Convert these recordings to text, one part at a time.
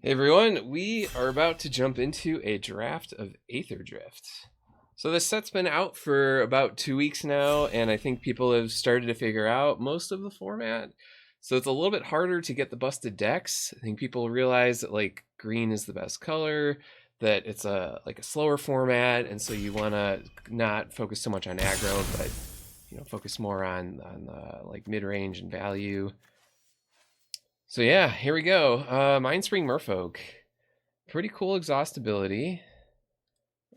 Hey everyone, we are about to jump into a draft of Aetherdrift. So this set's been out for about 2 weeks now, and I think people have started to figure out most of the format. So it's a little bit harder to get the busted decks. I think people realize that like green is the best color, that it's a slower format, and so you want to not focus so much on aggro, but focus more on like mid range and value. So yeah, here we go. Mindspring Merfolk. Pretty cool exhaustibility.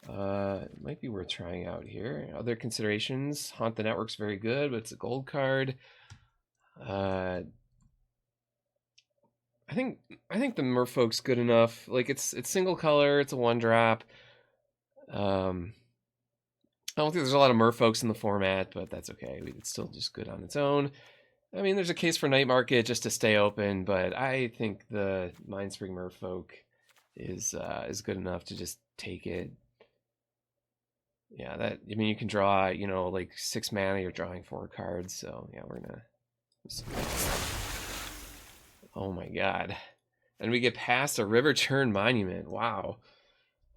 It might be worth trying out here. Other considerations: Haunt the Network's very good, but it's a gold card. I think the Merfolk's good enough. Like it's single color. It's a 1-drop. I don't think there's a lot of Merfolks in the format, but that's okay. It's still just good on its own. I mean, there's a case for Night Market just to stay open, but I think the Mindspring Merfolk is good enough to just take it. Yeah, that, I mean, you can draw, like 6 mana, you're drawing 4 cards, so yeah, we're gonna. Oh my god. And we get past a River Churn Monument. Wow.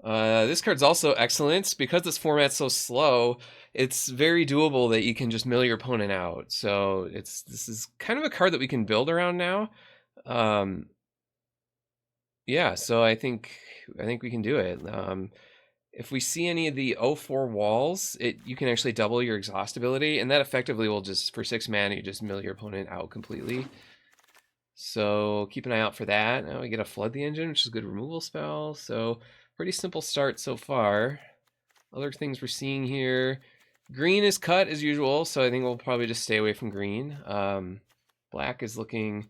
This card's also excellent because this format's so slow. It's very doable that you can just mill your opponent out. So this is kind of a card that we can build around now. Yeah, so I think we can do it. If we see any of the 0-4 walls, you can actually double your exhaustibility, and that effectively will just, for 6 mana, you just mill your opponent out completely. So keep an eye out for that. Now we get a Flood the Engine, which is a good removal spell. So pretty simple start so far. Other things we're seeing here. Green is cut as usual, so I think we'll probably just stay away from green. Black is looking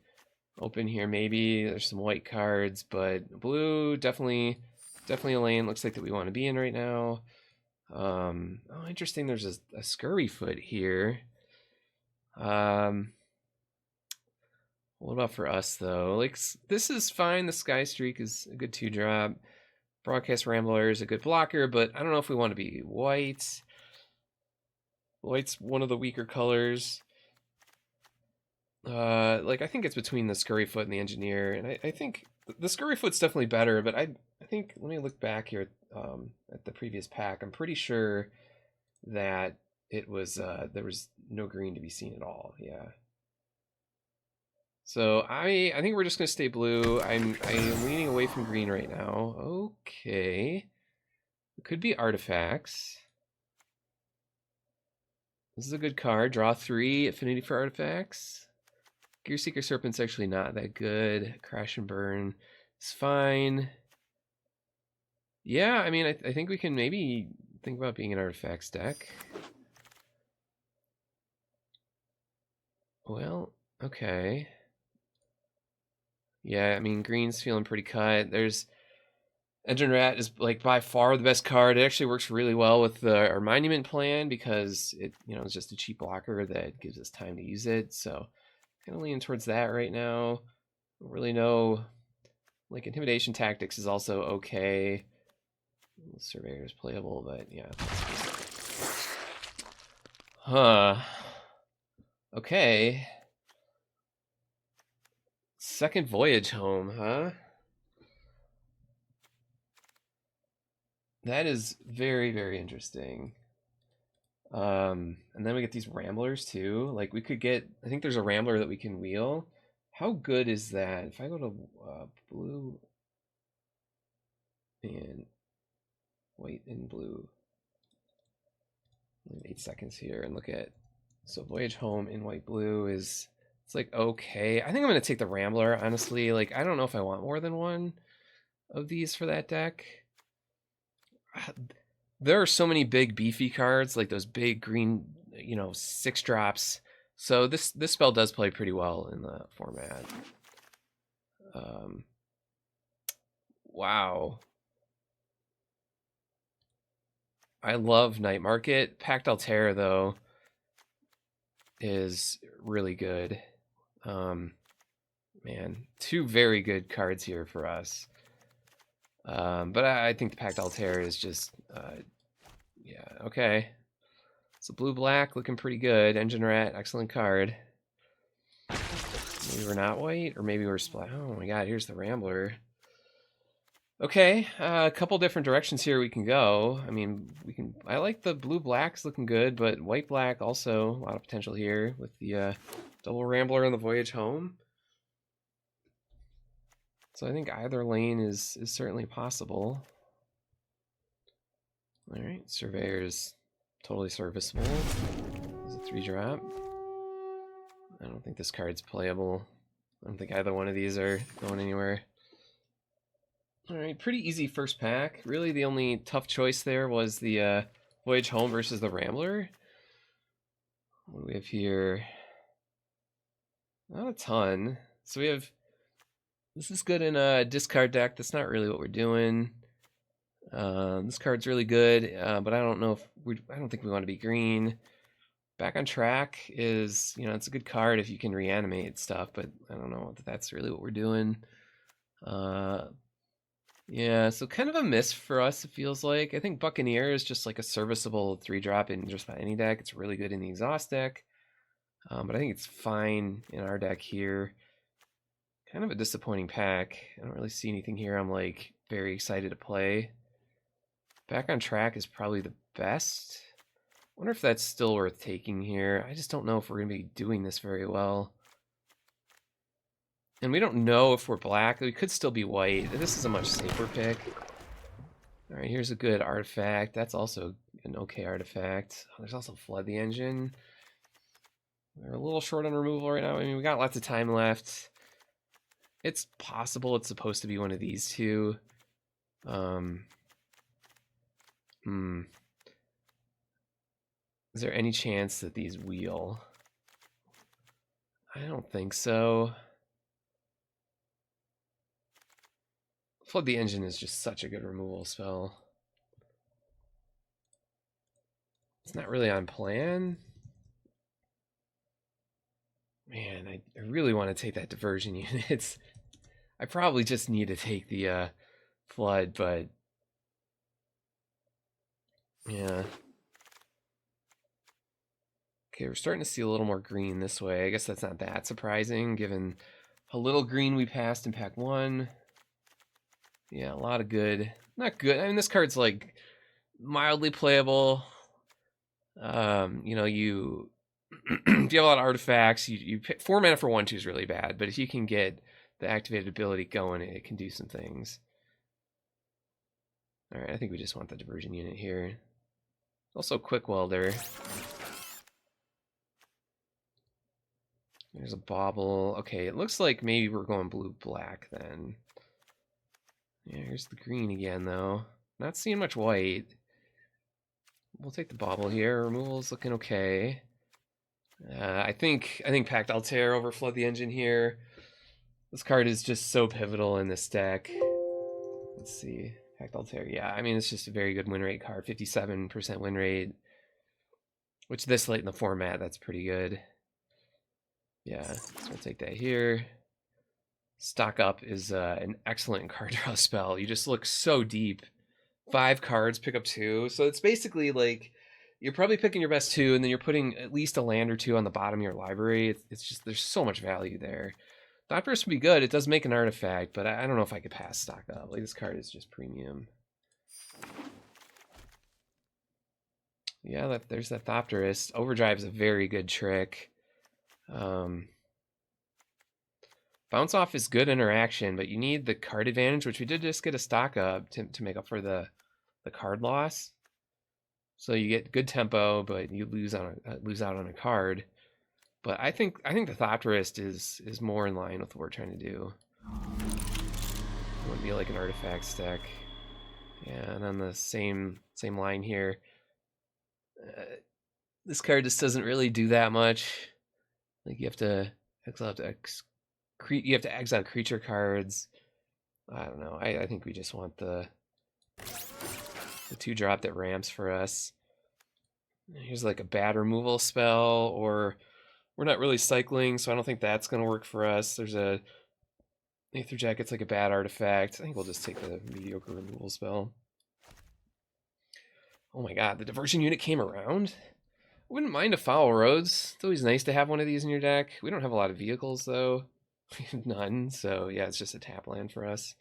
open here, maybe. There's some white cards, but blue, definitely a lane looks like that we want to be in right now. Oh, interesting. There's a Scurryfoot here. What about for us, though? Like, this is fine. The Sky Streak is a good 2-drop. Broadcast Rambler is a good blocker, but I don't know if we want to be white. White's one of the weaker colors. Like, I think it's between the Scurryfoot and the Engineer, and I think the Scurryfoot's definitely better, but I think, let me look back here at the previous pack. I'm pretty sure that it was, there was no green to be seen at all, yeah. So I think we're just gonna stay blue. I'm leaning away from green right now. Okay. It could be artifacts. This is a good card. Draw 3, affinity for artifacts. Gearseeker Serpent's actually not that good. Crash and Burn is fine. Yeah, I mean, I think we can maybe think about being an artifacts deck. Well, okay. Yeah, I mean, green's feeling pretty cut. There's Engine Rat is like by far the best card. It actually works really well with our Monument plan because it's just a cheap blocker that gives us time to use it. So kind of leaning towards that right now. Don't really know. Like Intimidation Tactics is also okay. Surveyor is playable, but yeah. Huh. Okay. Second Voyage Home, huh? That is very, very interesting. And then we get these Ramblers too. Like we could get, I think there's a Rambler that we can wheel. How good is that? If I go to blue and white and blue, 8 seconds here and look at, so Voyage Home in white blue is, it's like okay. I think I'm gonna take the Rambler, honestly. Like I don't know if I want more than one of these for that deck. There are so many big beefy cards, like those big green, 6-drops. So this spell does play pretty well in the format. Wow. I love Night Market. Pact Altera, though, is really good. Man, 2 very good cards here for us. But I think the Pact Altair is just, yeah, okay. So blue-black looking pretty good. Engine Rat, excellent card. Maybe we're not white, or maybe we're splat. Oh my god, here's the Rambler. Okay, a couple different directions here we can go. I mean, I like the blue black's looking good, but white black also a lot of potential here with the double Rambler and the Voyage Home. So I think either lane is certainly possible. All right, Surveyor's totally serviceable. It's a 3-drop. I don't think this card's playable. I don't think either one of these are going anywhere. All right, pretty easy first pack. Really, the only tough choice there was the Voyage Home versus the Rambler. What do we have here? Not a ton. So we have... This is good in a discard deck. That's not really what we're doing. This card's really good, but I don't know if I don't think we want to be green. Back on Track is, you know, it's a good card if you can reanimate stuff, but I don't know if that's really what we're doing. Yeah, so kind of a miss for us, it feels like. I think Buccaneer is just like a serviceable 3-drop in just about any deck. It's really good in the Exhaust deck, but I think it's fine in our deck here. Kind of a disappointing pack. I don't really see anything here I'm like very excited to play. Back on Track is probably the best. I wonder if that's still worth taking here. I just don't know if we're going to be doing this very well. And we don't know if we're black. We could still be white. This is a much safer pick. All right, here's a good artifact. That's also an okay artifact. There's also Flood the Engine. We're a little short on removal right now. I mean, we got lots of time left. It's possible it's supposed to be one of these two. Is there any chance that these wheel? I don't think so. Flood the Engine is just such a good removal spell. It's not really on plan. Man, I really want to take that Diversion Unit. I probably just need to take the Flood, but yeah. Okay, we're starting to see a little more green this way. I guess that's not that surprising, given how little green we passed in pack 1. Yeah, a lot of good. Not good. I mean, this card's like mildly playable. You know, you if you have a lot of artifacts, you pick 4 mana for 1/2 is really bad, but if you can get the activated ability going, it can do some things. All right, I think we just want the Diversion Unit here. Also, Quick Welder. There's a Bauble. Okay, it looks like maybe we're going blue-black then. Yeah, here's the green again, though. Not seeing much white. We'll take the Bauble here. Removal's looking okay. I think Pact Altair over Flood the Engine here. This card is just so pivotal in this deck. Let's see. Pact Altair. Yeah, I mean, it's just a very good win rate card. 57% win rate. Which this late in the format, that's pretty good. Yeah, so we'll take that here. Stock Up is an excellent card draw spell. You just look so deep. 5 cards, pick up 2. So it's basically like you're probably picking your best 2, and then you're putting at least a land or 2 on the bottom of your library. It's just, there's so much value there. Thought-Burst would be good. It does make an artifact, but I don't know if I could pass Stock Up. Like, this card is just premium. Yeah, there's that Thopterist. Overdrive is a very good trick. Bounce Off is good interaction, but you need the card advantage, which we did just get a Stock Up to make up for the card loss. So you get good tempo, but you lose out on a card. But I think the Thopterist is more in line with what we're trying to do. It would be like an artifact stack. Yeah, and on the same line here, this card just doesn't really do that much. Like, you have to exile creature cards. I don't know. I think we just want the 2-drop that ramps for us. Here's like a bad removal spell, or we're not really cycling, so I don't think that's going to work for us. There's a Aether Jacket's like a bad artifact. I think we'll just take the mediocre removal spell. Oh my god, the Diversion Unit came around? I wouldn't mind a Foul Roads. It's always nice to have one of these in your deck. We don't have a lot of vehicles, though. We have none, so yeah, it's just a tap land for us.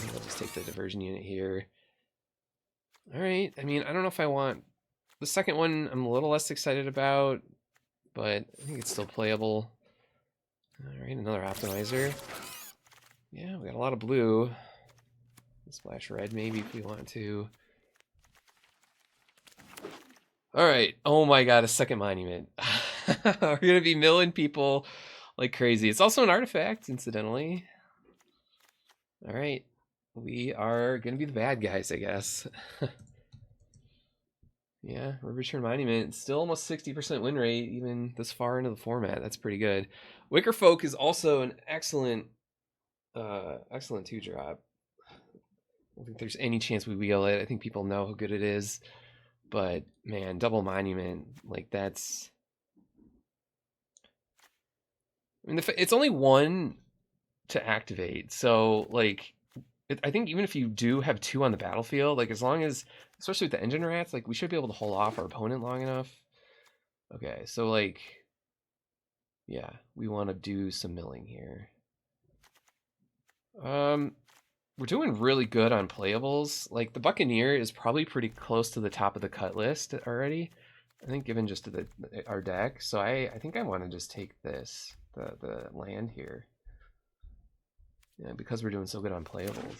think I'll just take the diversion unit here. All right. I mean, I don't know if I want the second one. I'm a little less excited about, but I think it's still playable. All right, another optimizer. Yeah, we got a lot of blue. Splash red maybe if we want to. All right. Oh my god, a second monument. We're gonna be milling people like crazy. It's also an artifact, incidentally. All right. We are gonna be the bad guys, I guess. Yeah, Riverturn Monument. Still almost 60% win rate, even this far into the format. That's pretty good. Wicker Folk is also an excellent 2-drop. I don't think there's any chance we wheel it. I think people know how good it is. But, man, double monument, like, that's... I mean, it's only one to activate. So, like, I think even if you do have 2 on the battlefield, like, as long as... Especially with the engine rats, like, we should be able to hold off our opponent long enough. Okay, so, like... Yeah, we want to do some milling here. We're doing really good on playables. Like, the Buccaneer is probably pretty close to the top of the cut list already, I think, given just our deck. So I think I want to just take this, the land here. Yeah, because we're doing so good on playables.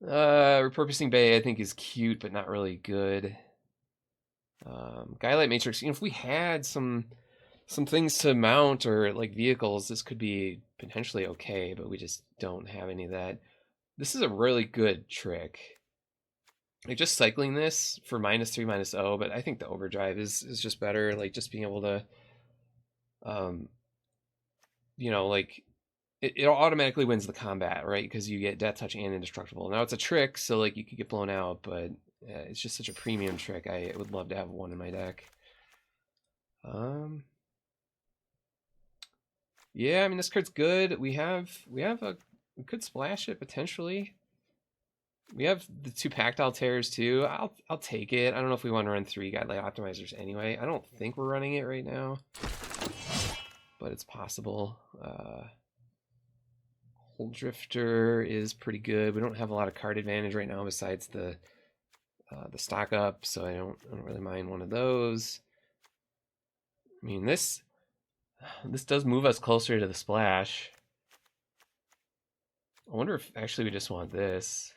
Repurposing Bay, I think, is cute, but not really good. Guylite Matrix, if we had some things to mount or like vehicles, this could be potentially okay, but we just don't have any of that. This is a really good trick. Like, just cycling this for -3, -0, but I think the overdrive is just better. Like, just being able to, like, it automatically wins the combat, right? Because you get Death Touch and Indestructible. Now it's a trick, so like you could get blown out, but it's just such a premium trick. I would love to have one in my deck. Yeah, I mean, this card's good. We could splash it potentially. We have the 2 Pact Altairs too. I'll take it. I don't know if we want to run 3 Godlike Optimizers anyway. I don't think we're running it right now, but it's possible. Hold Drifter is pretty good. We don't have a lot of card advantage right now besides the stock up, so I don't really mind one of those. I mean, this does move us closer to the splash. I wonder if actually we just want this.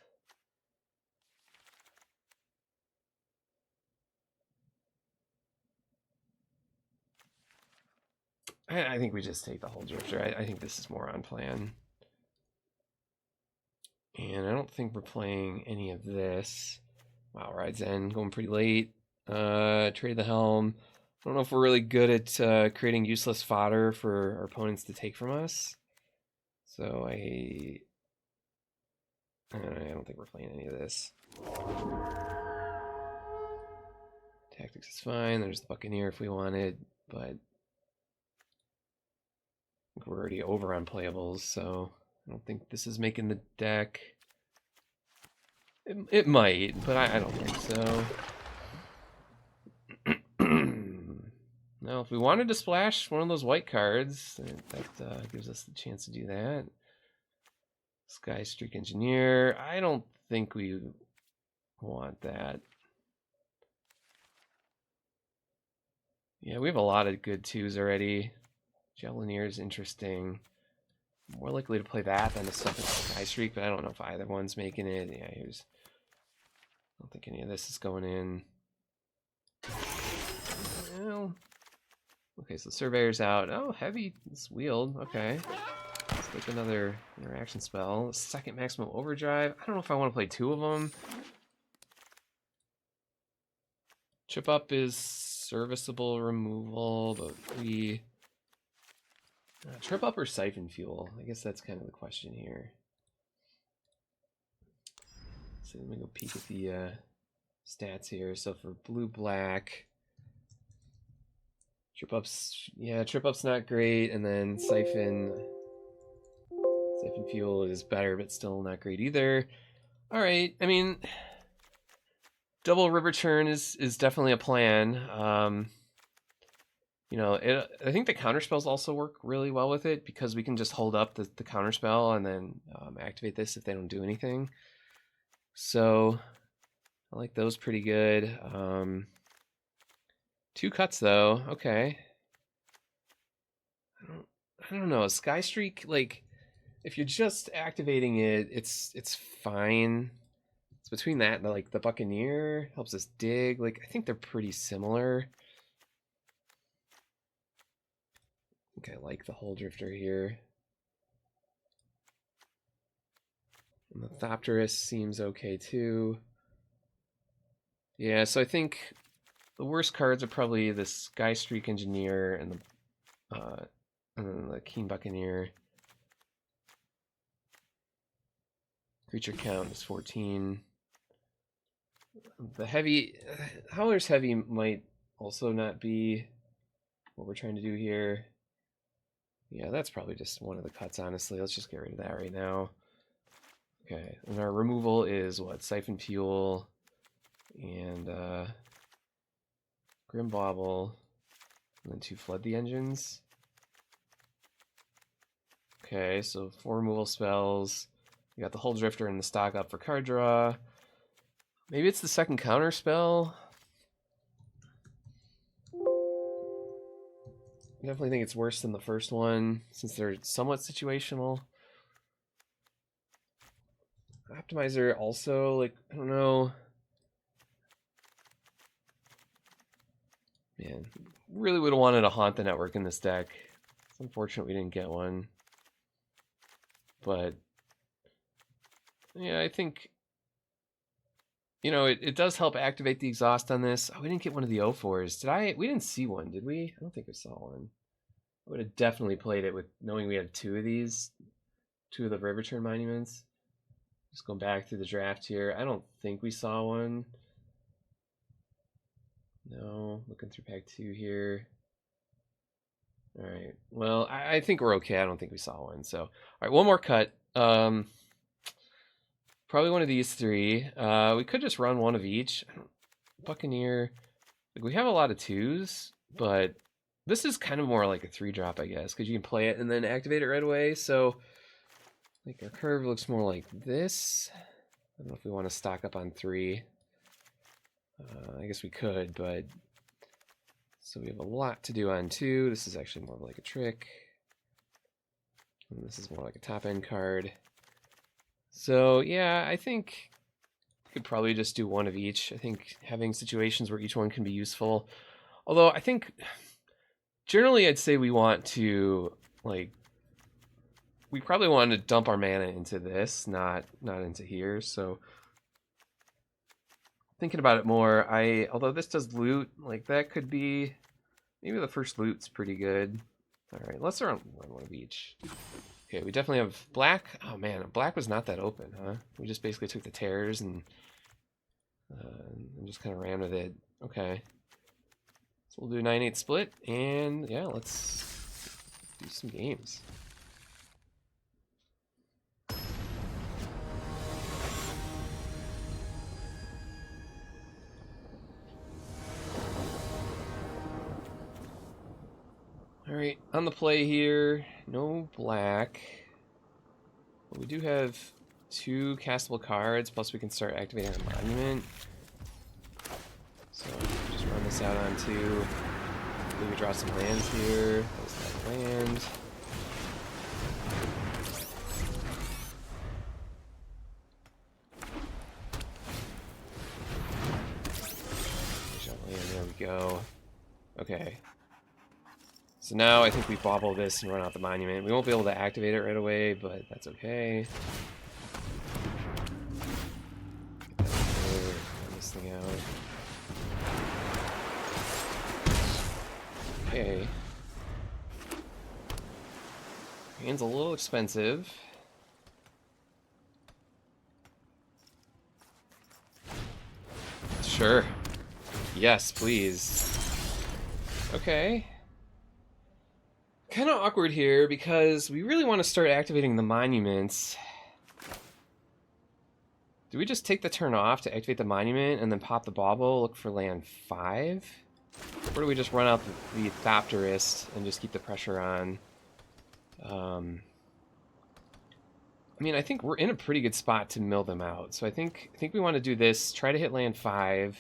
I think we just take the Hold Drifter. I think this is more on plan. And I don't think we're playing any of this. Wow, Rides in, going pretty late. Trade the Helm. I don't know if we're really good at creating useless fodder for our opponents to take from us. So I don't think we're playing any of this. Tactics is fine. There's the Buccaneer if we wanted, but I think we're already over on playables, so I don't think this is making the deck. It might, but I don't think so. Now, if we wanted to splash one of those white cards, that gives us the chance to do that. Sky Streak Engineer. I don't think we want that. Yeah, we have a lot of good 2s already. Javelineer is interesting. More likely to play that than the stuff with Sky Streak, but I don't know if either one's making it. Yeah, I don't think any of this is going in. Well, okay, so Surveyor's out. Oh, heavy. It's wheeled. Okay. Let's take another interaction spell. Second Maximum Overdrive. I don't know if I want to play 2 of them. Chip Up is serviceable removal, but we... Trip Up or Siphon Fuel? I guess that's kind of the question here. So let me go peek at the stats here. So for blue-black, Trip Up's not great, and then Siphon Fuel is better, but still not great either. All right, I mean, double River Churn is definitely a plan. You know, I think the counter spells also work really well with it because we can just hold up the counter spell and then activate this if they don't do anything. So I like those pretty good. 2 cuts though. Okay. I don't know. Sky Streak, like, if you're just activating it, it's fine. It's between that and like the Buccaneer helps us dig. Like, I think they're pretty similar. I think I like the Hull Drifter here. And the Thopterus seems okay too. Yeah, so I think the worst cards are probably the Sky Streak Engineer and the Keen Buccaneer. Creature count is 14. The heavy Howler's Heavy might also not be what we're trying to do here. Yeah, that's probably just one of the cuts, honestly. Let's just get rid of that right now. Okay, and our removal is what? Siphon Fuel and Grim Bauble, and then 2 Flood the Engines. Okay, so 4 removal spells. We got the Hull Drifter and the stock up for card draw. Maybe it's the second counter spell. I definitely think it's worse than the first one, since they're somewhat situational. Optimizer also, like, I don't know. Man, really would have wanted to haunt the network in this deck. It's unfortunate we didn't get one. But, yeah, I think, you know, it does help activate the exhaust on this. Oh, we didn't get one of the O4s. We didn't see one, did we? I don't think we saw one. I would have definitely played it with knowing we have 2 of these. 2 of the Riverturn Monuments. Just going back through the draft here. I don't think we saw one. No, looking through pack 2 here. All right. Well, I think we're okay. I don't think we saw one. So, all right, one more cut. Probably one of these 3. We could just run one of each. Buccaneer. Like, we have a lot of 2s, but this is kind of more like a 3-drop, I guess, because you can play it and then activate it right away. So, like, our curve looks more like this. I don't know if we want to stock up on 3. I guess we could, but so we have a lot to do on 2. This is actually more like a trick. And this is more like a top end card. So yeah, I think we could probably just do one of each. I think having situations where each one can be useful. Although I think generally I'd say we want to, like, we probably want to dump our mana into this, not into here. So thinking about it more, although this does loot, like, that could be, maybe the first loot's pretty good. All right, let's run one of each. Okay, we definitely have black. Oh man, black was not that open, huh? We just basically took the tears and just kind of ran with it. Okay, so we'll do a 9-8 split, and yeah, let's do some games. All right, on the play here, no black. But we do have 2 castable cards, plus we can start activating a monument. So just run this out on 2. Maybe we draw some lands here. That's that land. There we go. Okay. So now I think we bobble this and run out the monument. We won't be able to activate it right away, but that's okay. Run this thing out. Okay. Hand's a little expensive. Sure. Yes, please. Okay. Kind of awkward here because we really want to start activating the monuments. Do we just take the turn off to activate the monument and then pop the bauble, look for land 5? Or do we just run out the Aetherdrift and just keep the pressure on? I mean, I think we're in a pretty good spot to mill them out. So I think we want to do this. Try to hit land 5.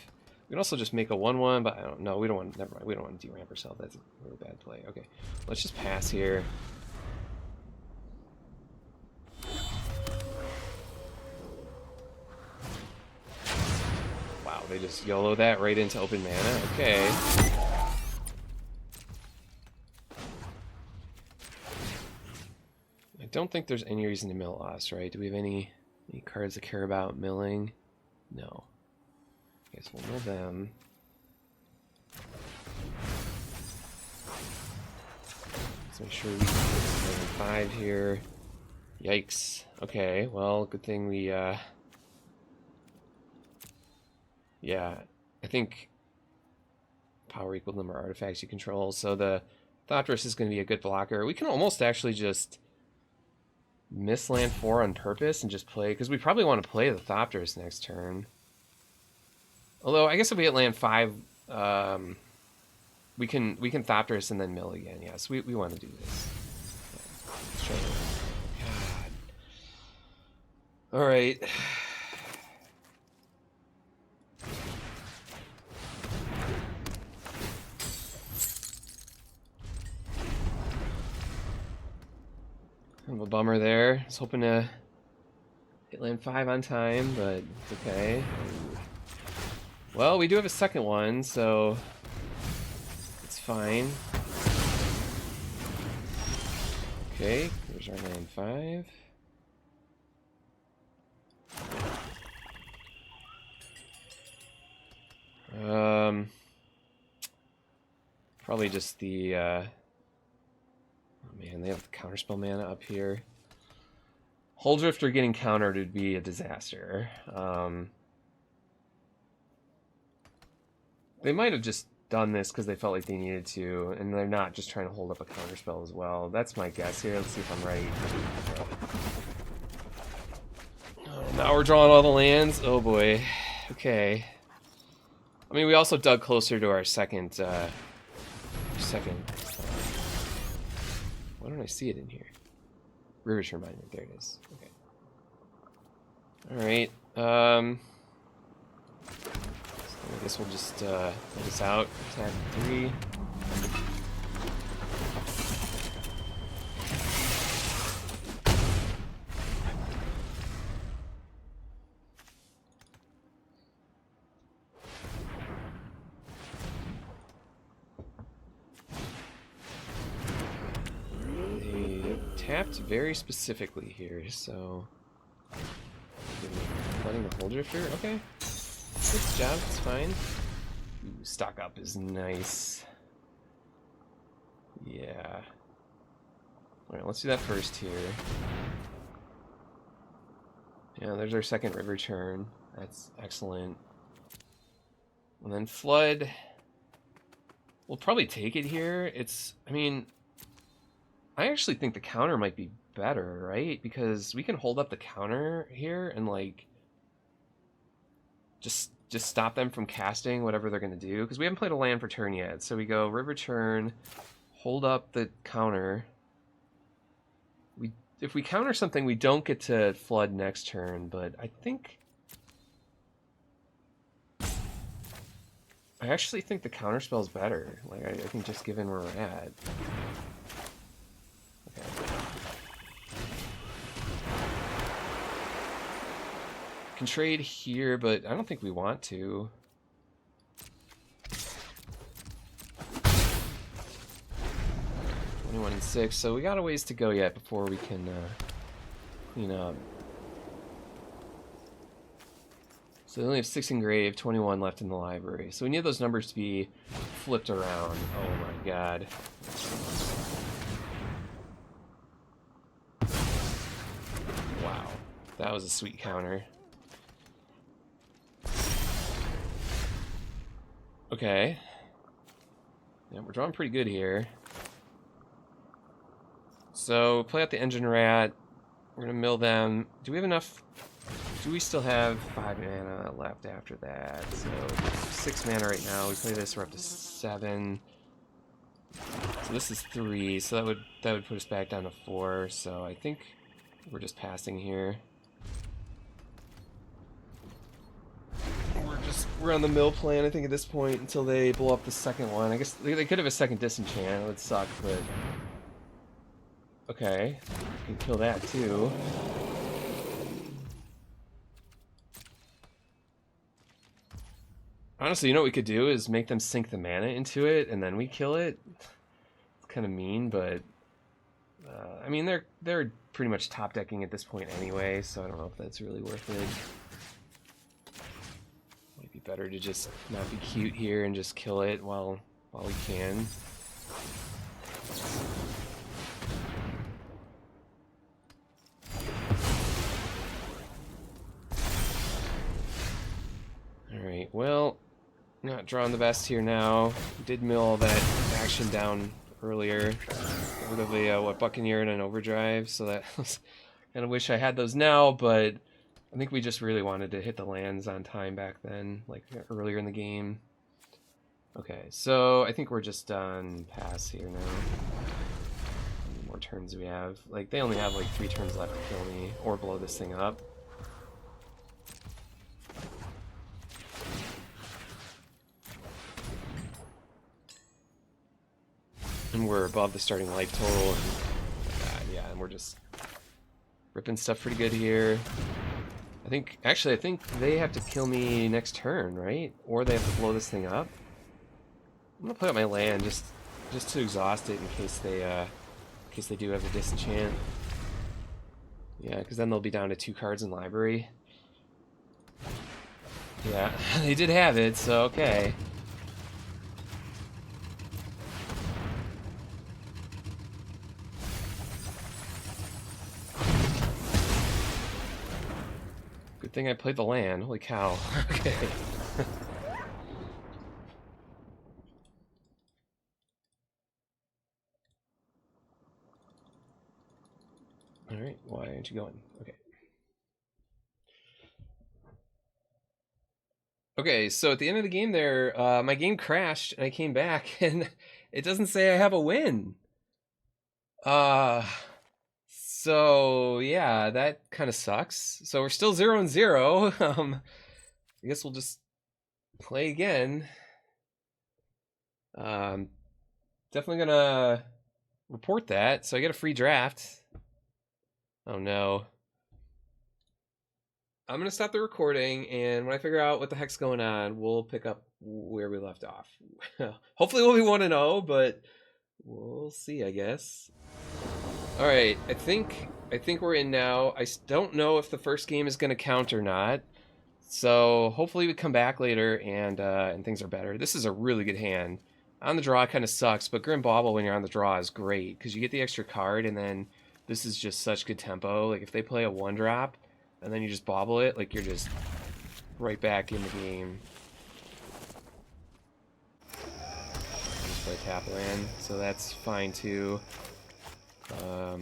We can also just make a 1/1, but I don't know. We don't want. Never mind. We don't want to deramp ourselves. That's a really bad play. Okay, let's just pass here. Wow, they just YOLO that right into open mana. Okay. I don't think there's any reason to mill us, right? Do we have any cards that care about milling? No. Okay, so we'll mill them. Let's make sure we can get 5 here. Yikes. Okay, well, good thing we, yeah, I think power equal number of artifacts you control, so the Aetherdrift is going to be a good blocker. We can almost actually just miss land 4 on purpose and just play, because we probably want to play the Aetherdrift next turn. Although, I guess if we hit land 5, we can Aetherdrift and then mill again. Yes, we want to do this. Yeah, let's try it. God. All right. Kind of a bummer there. I was hoping to hit land 5 on time, but it's okay. Well, we do have a second one, so it's fine. Okay, there's our land 5. Probably just the, oh man, they have the counterspell mana up here. Aetherdrift getting countered would be a disaster. They might have just done this because they felt like they needed to, and they're not just trying to hold up a counterspell as well. That's my guess here. Let's see if I'm right. Oh, now we're drawing all the lands. Oh boy. Okay. I mean, we also dug closer to our second. Why don't I see it in here? River's Reminder. There it is. Okay. All right. I guess we'll just let this out. Attack 3. They tapped very specifically here, so letting the Aetherdrift. Okay. Good job, it's fine. Ooh, stock up is nice. Yeah. Alright, let's do that first here. Yeah, there's our second river turn. That's excellent. And then flood. We'll probably take it here. I mean, I actually think the counter might be better, right? Because we can hold up the counter here and, like, just stop them from casting whatever they're going to do. Because we haven't played a land for turn yet. So we go river turn, hold up the counter. If we counter something, we don't get to flood next turn. But I actually think the counter spell's better. Like, I think just given where we're at. Okay. Can trade here, but I don't think we want to. And 6, so we got a ways to go yet before we can clean up. So we only have 6 engraved, 21 left in the library. So we need those numbers to be flipped around. Oh my god. Wow, that was a sweet counter. Okay. Yeah, we're drawing pretty good here. So, play out the engine rat. We're going to mill them. Do we have enough Do we still have 5 mana left after that? So 6 mana right now. We play this, we're up to 7. So this is 3, so that would put us back down to 4. So I think we're just passing here. We're on the mill plan, I think, at this point until they blow up the second one. I guess they could have a second disenchant. It would suck, but okay, we can kill that too. Honestly, you know what we could do is make them sink the mana into it, and then we kill it. It's kind of mean, but I mean they're pretty much top decking at this point anyway, so I don't know if that's really worth it. Might be better to just not be cute here and just kill it while we can. All right, well. Not drawing the best here now. Did mill all that action down earlier. Rid of a Buccaneer and an Overdrive, so that was, kind of wish I had those now, but I think we just really wanted to hit the lands on time back then, like earlier in the game. Okay, so I think we're just on pass here now. How many more turns do we have? Like, they only have like 3 turns left to kill me or blow this thing up. And we're above the starting life total. And, yeah, and we're just ripping stuff pretty good here. I think they have to kill me next turn, right? Or they have to blow this thing up. I'm gonna put up my land just to exhaust it in case they do have a disenchant. Yeah, because then they'll be down to 2 cards in library. Yeah, they did have it, so okay. Good thing I played the land. Holy cow. Okay. Alright, why aren't you going? Okay. Okay, so at the end of the game there, my game crashed and I came back and it doesn't say I have a win. So yeah, that kind of sucks. So we're still 0-0. I guess we'll just play again. Definitely gonna report that. So I get a free draft. Oh no. I'm gonna stop the recording, and when I figure out what the heck's going on, we'll pick up where we left off. Hopefully we'll be 1-0, but we'll see, I guess. All right, I think we're in now. I don't know if the first game is gonna count or not. So hopefully we come back later and things are better. This is a really good hand. On the draw kind of sucks, but Grim Bauble when you're on the draw is great because you get the extra card, and then this is just such good tempo. Like if they play a 1-drop and then you just bobble it, like you're just right back in the game. Just play tap land, so that's fine too. Yeah,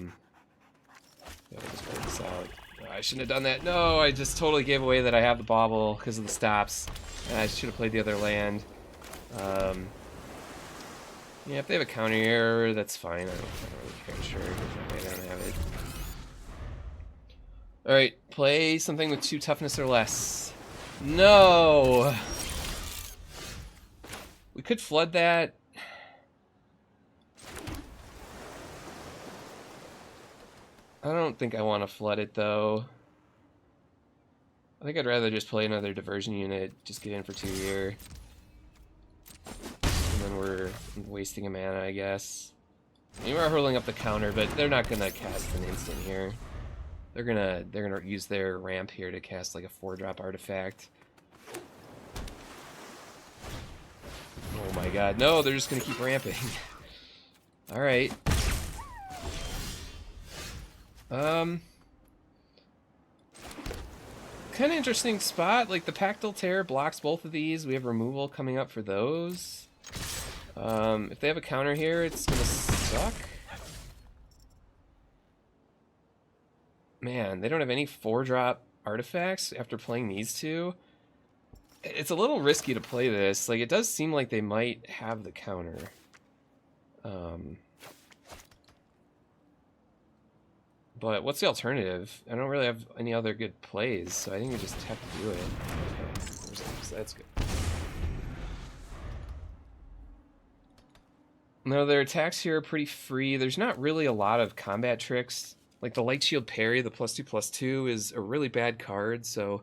we'll just play this out. I shouldn't have done that. No, I just totally gave away that I have the bobble because of the stops. I should have played the other land. Yeah, if they have a counter here, that's fine. I don't really care. Sure, I don't have it. All right, play something with 2 toughness or less. No, we could flood that. I don't think I want to flood it though. I think I'd rather just play another diversion unit, just get in for 2 here. And then we're wasting a mana, I guess. I mean, we're hurling up the counter, but they're not gonna cast an instant here. They're gonna use their ramp here to cast like a 4-drop artifact. Oh my god, no, they're just gonna keep ramping. Alright. Kind of interesting spot. Like the Pactal Tear blocks both of these. We have removal coming up for those. If they have a counter here, it's gonna suck. Man, they don't have any 4-drop artifacts after playing these two. It's a little risky to play this. Like, it does seem like they might have the counter. But what's the alternative? I don't really have any other good plays, so I think we just have to do it. Okay, so that's good. No, their attacks here are pretty free. There's not really a lot of combat tricks. Like the Light Shield parry, the +2/+2 is a really bad card, so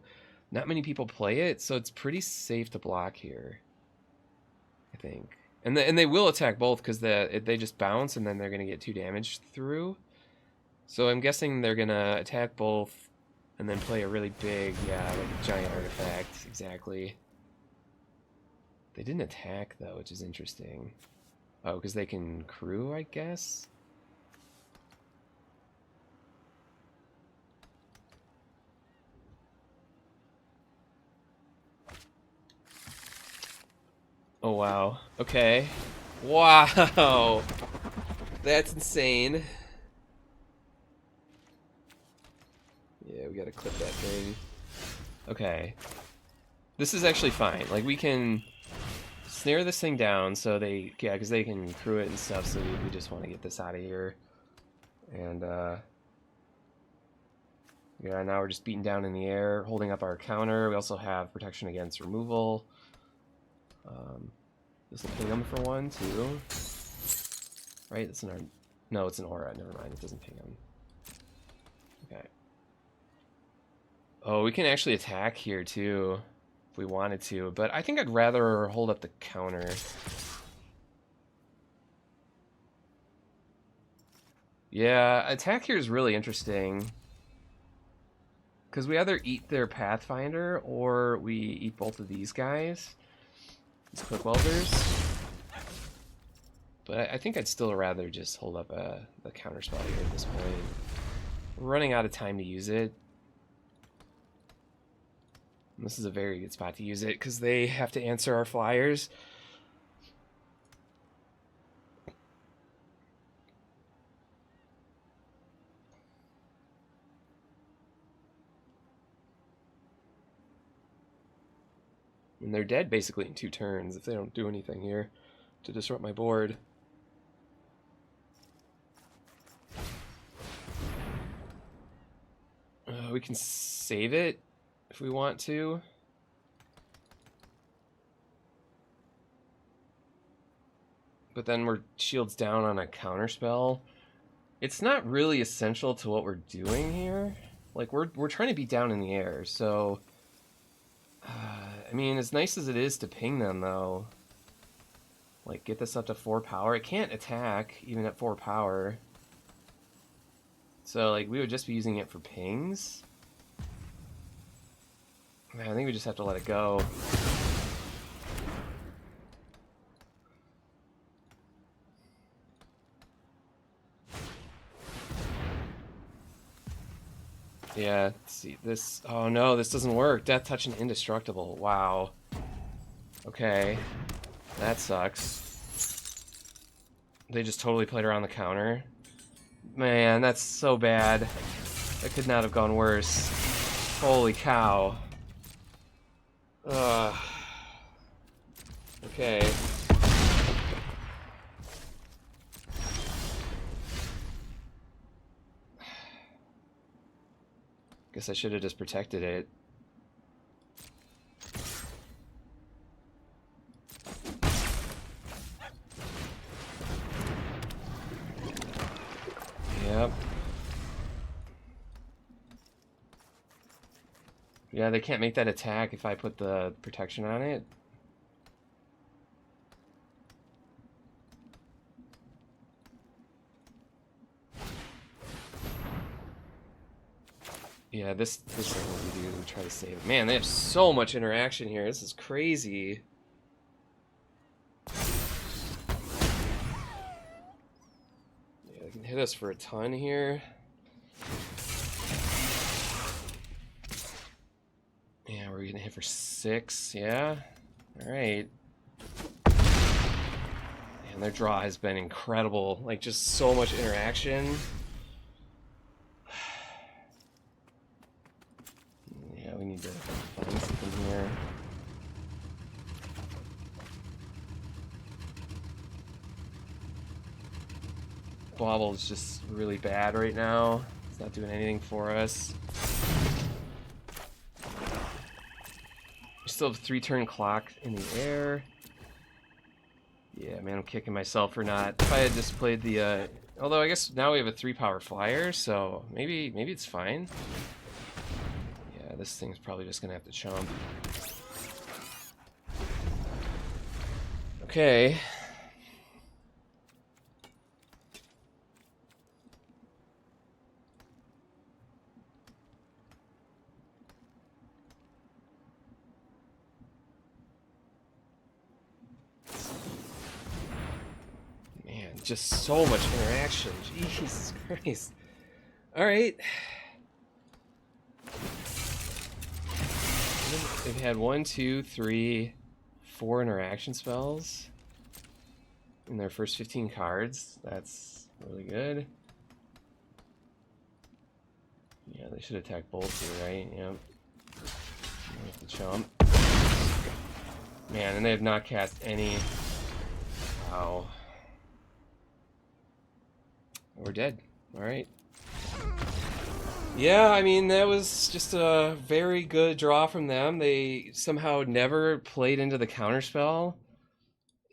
not many people play it, so it's pretty safe to block here, I think. And they will attack both because they just bounce and then they're going to get 2 damage through. So I'm guessing they're going to attack both and then play a really big, yeah, like a giant artifact, exactly. They didn't attack, though, which is interesting. Oh, because they can crew, I guess? Oh, wow. Okay. Wow! That's insane. Yeah, we gotta clip that thing. Okay. This is actually fine. Like, we can snare this thing down so they... Yeah, because they can crew it and stuff, so we just want to get this out of here. And, yeah, now we're just beating down in the air, holding up our counter. We also have protection against removal. This will ping them for 1, too. Right? It's an... No, it's an aura. Never mind. It doesn't ping them. Okay. Oh, we can actually attack here, too, if we wanted to. But I think I'd rather hold up the counter. Yeah, attack here is really interesting. Because we either eat their Pathfinder, or we eat both of these guys. These Quick Welders. But I think I'd still rather just hold up the counter spell here at this point. We're running out of time to use it. And this is a very good spot to use it, because they have to answer our flyers. And they're dead basically in 2 turns if they don't do anything here to disrupt my board. We can save it if we want to. But then we're shields down on a counterspell. It's not really essential to what we're doing here. Like, we're trying to be down in the air, so... I mean, as nice as it is to ping them, though, like, get this up to 4 power. It can't attack, even at 4 power. So, like, we would just be using it for pings. Man, I think we just have to let it go. Yeah, let's see, this... Oh no, this doesn't work. Death Touch and Indestructible. Wow. Okay. That sucks. They just totally played around the counter. Man, that's so bad. That could not have gone worse. Holy cow. Ugh. Okay. Guess I should have just protected it. Yep. Yeah, they can't make that attack if I put the protection on it. Yeah, this is what we do. We try to save it. Man, they have so much interaction here. This is crazy. Yeah, they can hit us for a ton here. Yeah, we're gonna hit for 6. Yeah. All right. And their draw has been incredible. Like, just so much interaction. we need to find something here. Bobble is just really bad right now. It's not doing anything for us. We still have a 3-turn clock in the air. Yeah, man, I'm kicking myself for not. If I had just played the, although I guess now we have a 3-power flyer, so maybe it's fine. Yeah, this thing's probably just gonna have to chump. Okay. Just so much interaction. Jesus Christ. Alright. They've had 1, 2, 3, 4 interaction spells in their first 15 cards. That's really good. Yeah, they should attack both here, right? Yep. The chump. Man, and they have not cast any. Wow. We're dead. Alright. Yeah, I mean, that was just a very good draw from them. They somehow never played into the counterspell.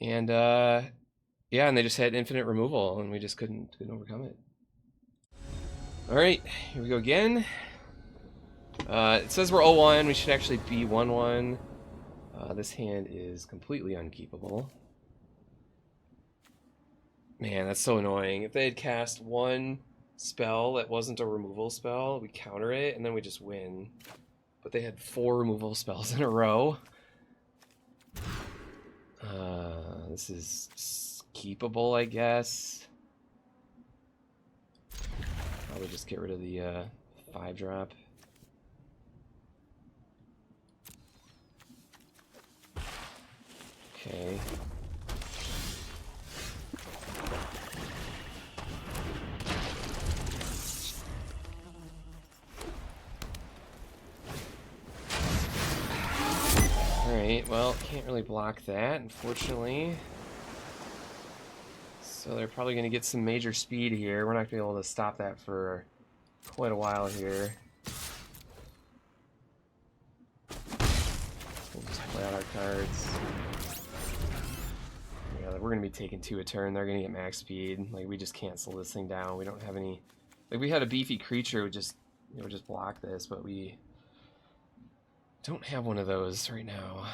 And, yeah, and they just had infinite removal, and we just couldn't overcome it. Alright, here we go again. It says we're 0-1. We should actually be 1-1. This hand is completely unkeepable. Man, that's so annoying. If they had cast one spell that wasn't a removal spell, we counter it, and then we just win. But they had 4 removal spells in a row. This is keepable, I guess. Probably just get rid of the 5-drop. Okay. Alright, well, can't really block that, unfortunately. So they're probably going to get some major speed here. We're not going to be able to stop that for quite a while here. We'll just play out our cards. Yeah, we're going to be taking 2 a turn. They're going to get max speed. Like, we just can't slow this thing down. We don't have any... Like, we had a beefy creature, we just, you know, just block this, but we don't have one of those right now.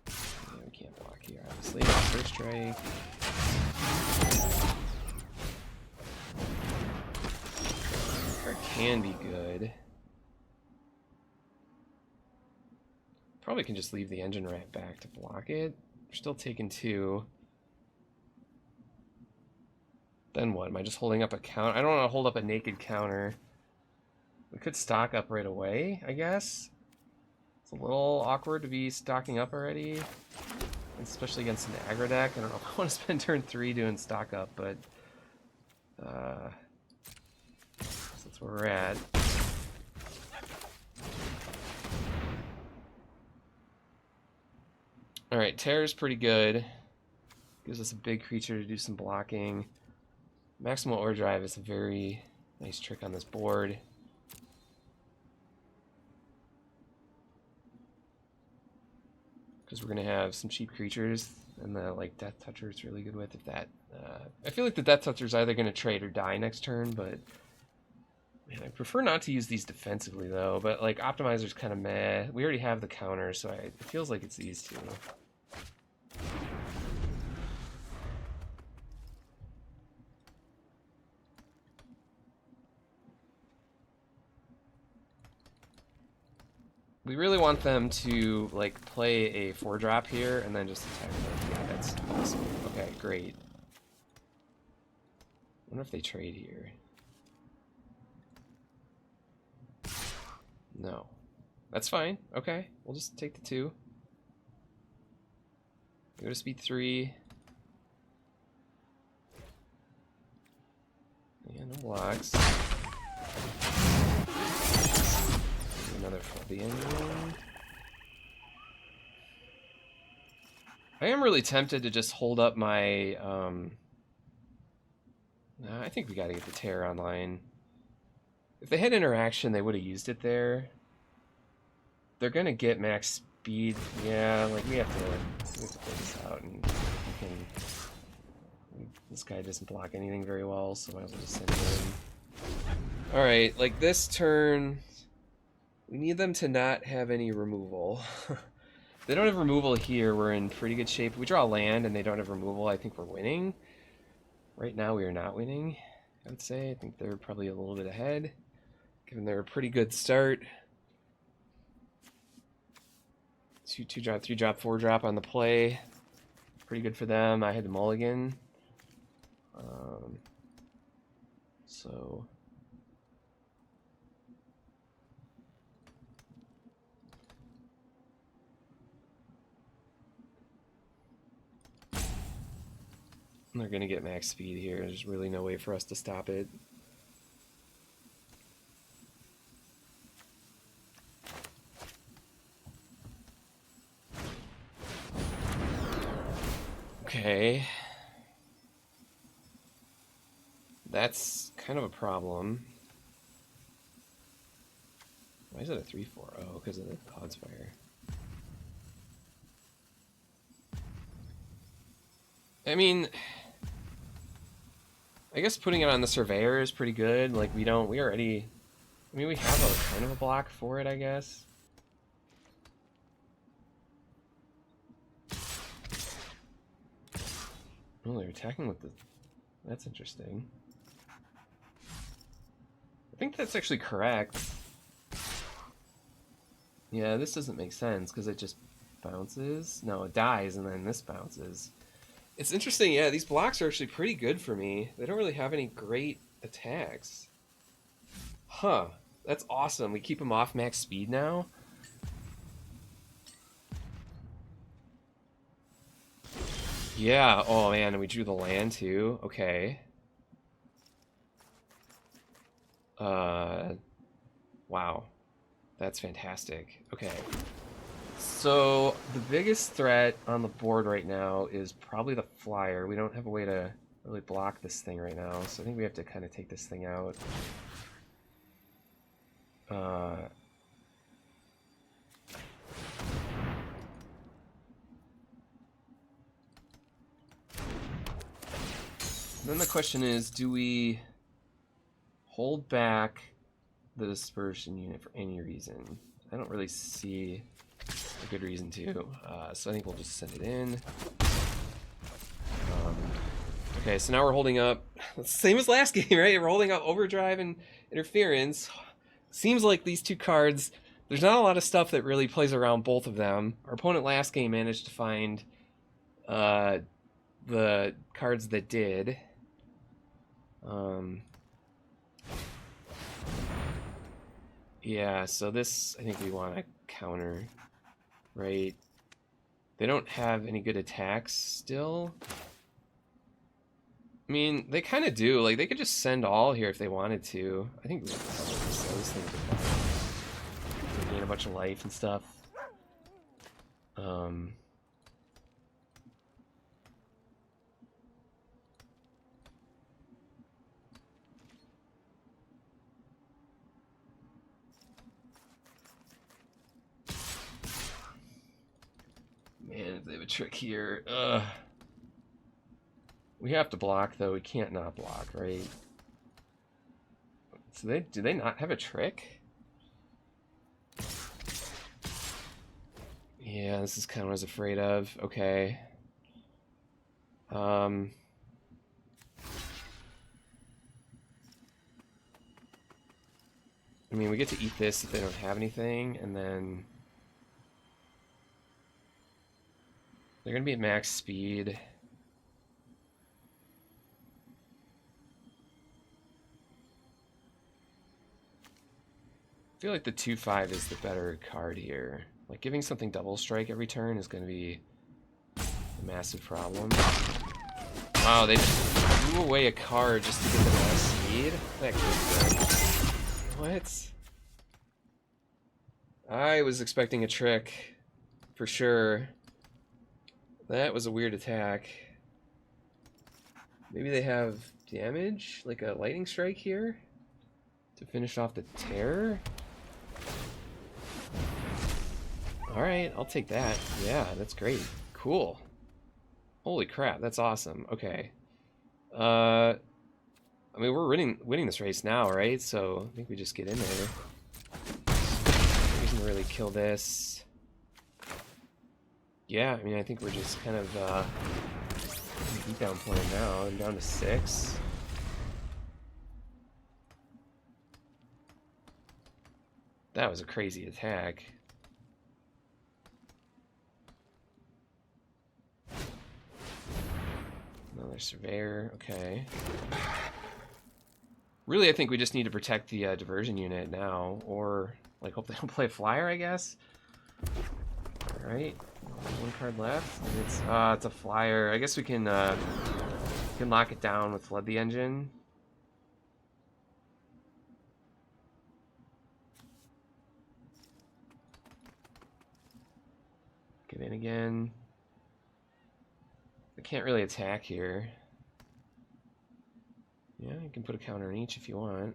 Yeah, we can't block here, obviously. First strike. Can be good. Probably can just leave the engine right back to block it. We're still taking 2. Then what? Am I just holding up a counter? I don't want to hold up a naked counter. We could stock up right away, I guess. It's a little awkward to be stocking up already, especially against an aggro deck. I don't know if I want to spend turn 3 doing stock up, but that's where we're at. Alright, Terror's pretty good. Gives us a big creature to do some blocking. Maximal Overdrive is a very nice trick on this board. Because we're going to have some cheap creatures, and the like Death Toucher is really good with if that... I feel like the Death Toucher is either going to trade or die next turn, but... Man, I prefer not to use these defensively, though, but, like, Optimizer's kind of meh. We already have the counter, so it feels like it's these two. We really want them to, like, play a 4-drop here, and then just attack them. Yeah, that's awesome. Okay, great. I wonder if they trade here. No. That's fine. Okay. We'll just take the 2. Go to speed 3. Yeah, no blocks. Another Fluffy Engine. I am really tempted to just hold up my... No, I think we gotta get the Terror online. If they had interaction, they would have used it there. They're gonna get max speed. Yeah, like we have to play this out, and we can. This guy doesn't block anything very well, so might as well just send him in. All right, like this turn, we need them to not have any removal. If they don't have removal here, we're in pretty good shape. If we draw land and they don't have removal, I think we're winning. Right now, we are not winning. I would say. I think they're probably a little bit ahead, given they're a pretty good start. 2 drop, 3 drop, 4 drop on the play. Pretty good for them. I had the mulligan. So they're gonna get max speed here. There's really no way for us to stop it. Okay. That's kind of a problem. Why is it a 3/4? Oh, because of the Cloudspire. I mean, I guess putting it on the Surveyor is pretty good. Like, we already... I mean, we have a kind of a block for it, I guess. Oh, they're attacking with the... That's interesting. I think that's actually correct. Yeah, this doesn't make sense, because it just bounces. No, it dies, and then this bounces. It's interesting, yeah, these blocks are actually pretty good for me. They don't really have any great attacks. Huh, that's awesome. We keep them off max speed now. Yeah, oh man, and we drew the land too. Okay. Wow. That's fantastic. Okay. So, the biggest threat on the board right now is probably the flyer. We don't have a way to really block this thing right now, so I think we have to kind of take this thing out. Then the question is, do we hold back the dispersion unit for any reason? I don't really see a good reason to, so I think we'll just send it in. Okay, so now we're holding up, same as last game, right? We're holding up Overdrive and Interference. Seems like these two cards, there's not a lot of stuff that really plays around both of them. Our opponent last game managed to find the cards that did. Yeah, so this, I think we want to counter, right? They don't have any good attacks still. I mean, they kind of do. Like, they could just send all here if they wanted to. I think we should cover those things. They gain a bunch of life and stuff. Man, if they have a trick here. We have to block, though. We can't not block, right? So do they not have a trick? Yeah, this is kind of what I was afraid of. Okay. I mean, we get to eat this if they don't have anything, and then they're going to be at max speed. I feel like the 2/5 is the better card here. Like, giving something double strike every turn is going to be a massive problem. Wow, they threw away a card just to get the max speed? That could be. What? I was expecting a trick, for sure. That was a weird attack. Maybe they have damage, like a lightning strike here, to finish off the terror? Alright, I'll take that. Yeah, that's great. Cool. Holy crap, that's awesome. Okay. I mean, we're winning this race now, right? So I think we just get in there. No reason to really kill this. Yeah, I mean, I think we're just kind of beat down point now. I'm down to 6. That was a crazy attack. Another surveyor, okay. Really, I think we just need to protect the diversion unit now, or like hope they don't play a flyer, I guess. All right, one card left. It's a flyer. I guess we can lock it down with Flood the Engine. Get in again. I can't really attack here. Yeah, you can put a counter in each if you want.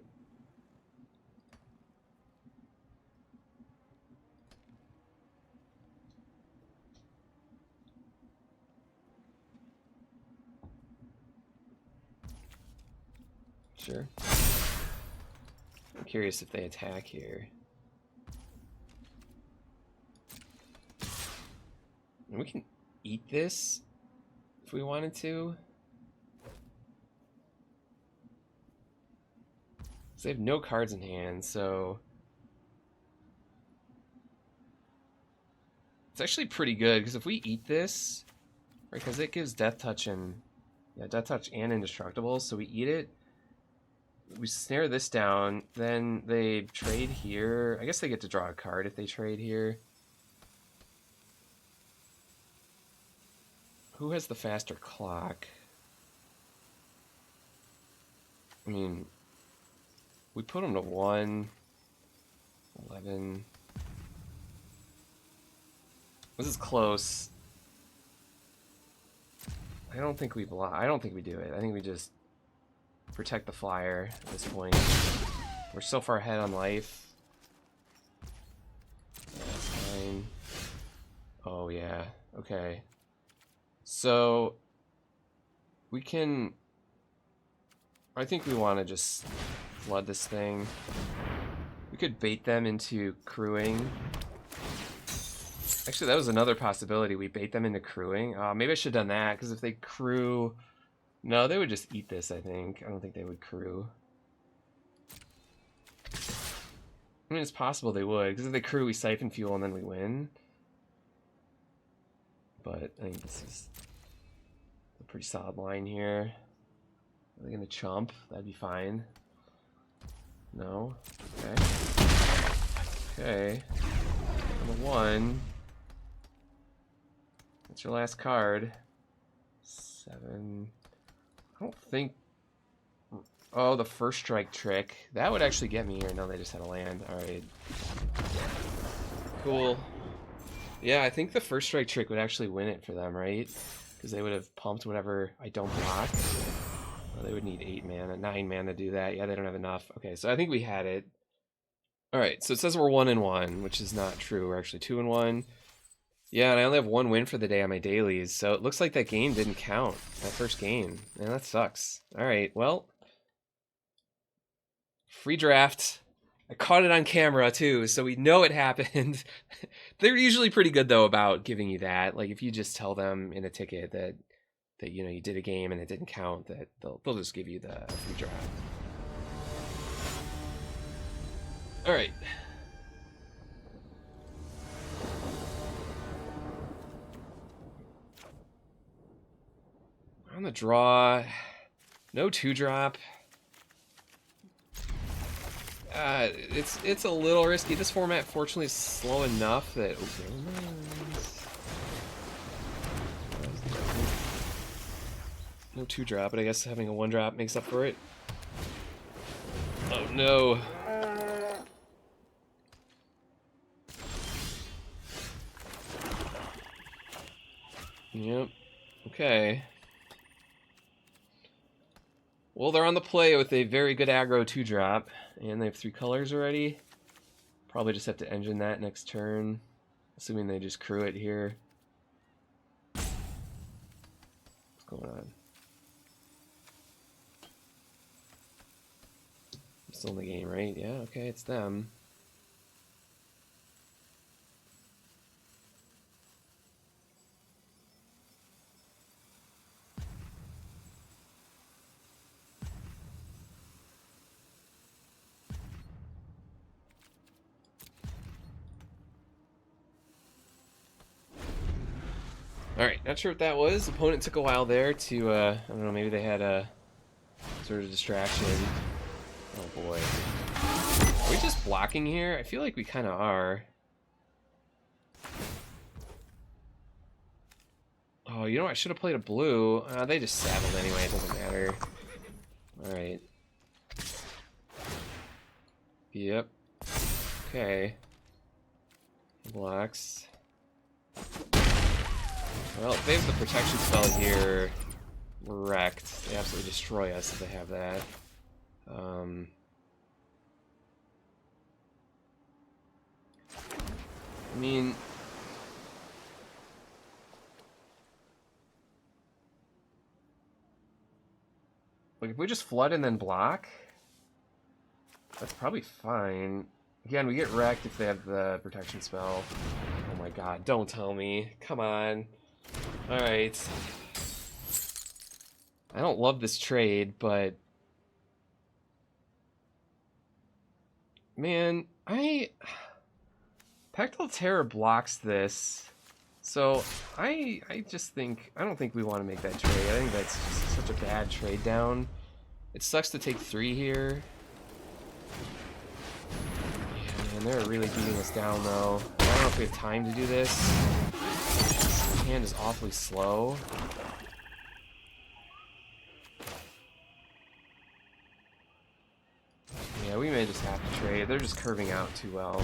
Sure. I'm curious if they attack here. And we can eat this if we wanted to. So they have no cards in hand, so it's actually pretty good, because if we eat this, right, because it gives Death Touch and Death Touch and Indestructible, so we eat it, we snare this down, then they trade here. I guess they get to draw a card if they trade here. Who has the faster clock? I mean, we put them to 1, 11. This is close. I don't think we block. I don't think we do it. I think we just protect the flyer at this point. We're so far ahead on life. That's fine. Oh yeah. Okay. So we can. I think we want to just flood this thing. We could bait them into crewing. Actually, that was another possibility. We bait them into crewing. Maybe I should have done that, because if they crew... No, they would just eat this, I think. I don't think they would crew. I mean, it's possible they would, because if they crew, we siphon fuel and then we win. But I think this is a pretty solid line here. Are they going to chump? That'd be fine. No? Okay. Okay. Number 1. That's your last card. 7. I don't think... Oh, the first strike trick. That would actually get me here. No, they just had a land. Alright. Cool. Yeah, I think the first strike trick would actually win it for them, right? Because they would have pumped whatever I don't block. Oh, they would need 8 mana, 9 mana to do that. Yeah, they don't have enough. Okay, so I think we had it. Alright, so it says we're 1-1, which is not true. We're actually 2-1. Yeah, and I only have 1 win for the day on my dailies, so it looks like that game didn't count. That first game. Man, that sucks. Alright, well. Free draft. I caught it on camera, too, so we know it happened. They're usually pretty good, though, about giving you that. Like, if you just tell them in a ticket that you know, you did a game and it didn't count, that they'll just give you the free draft. Alright. On the draw, no 2-drop. It's a little risky. This format, fortunately, is slow enough that... Okay, no 2-drop, but I guess having a 1-drop makes up for it. Oh no. Yep. Okay. Well, they're on the play with a very good aggro 2-drop, and they have 3 colors already. Probably just have to engine that next turn, assuming they just crew it here. What's going on? I'm still in the game, right? Yeah, okay, it's them. Alright, not sure what that was. Opponent took a while there to, I don't know, maybe they had a sort of distraction. Oh boy. Are we just blocking here? I feel like we kind of are. Oh, you know what? I should have played a blue. They just saddled anyway, it doesn't matter. Alright. Yep. Okay. Blocks. Well, if they have the protection spell here, we're wrecked. They absolutely destroy us if they have that. I mean... Like, if we just flood and then block, that's probably fine. Again, we get wrecked if they have the protection spell. Oh my god, don't tell me. Come on. Alright. I don't love this trade, but... Man, Pactal Terror blocks this. So, I just think... I don't think we want to make that trade. I think that's just such a bad trade down. It sucks to take 3 here. Yeah, man, they're really beating us down, though. I don't know if we have time to do this. The hand is awfully slow. Yeah, we may just have to trade. They're just curving out too well.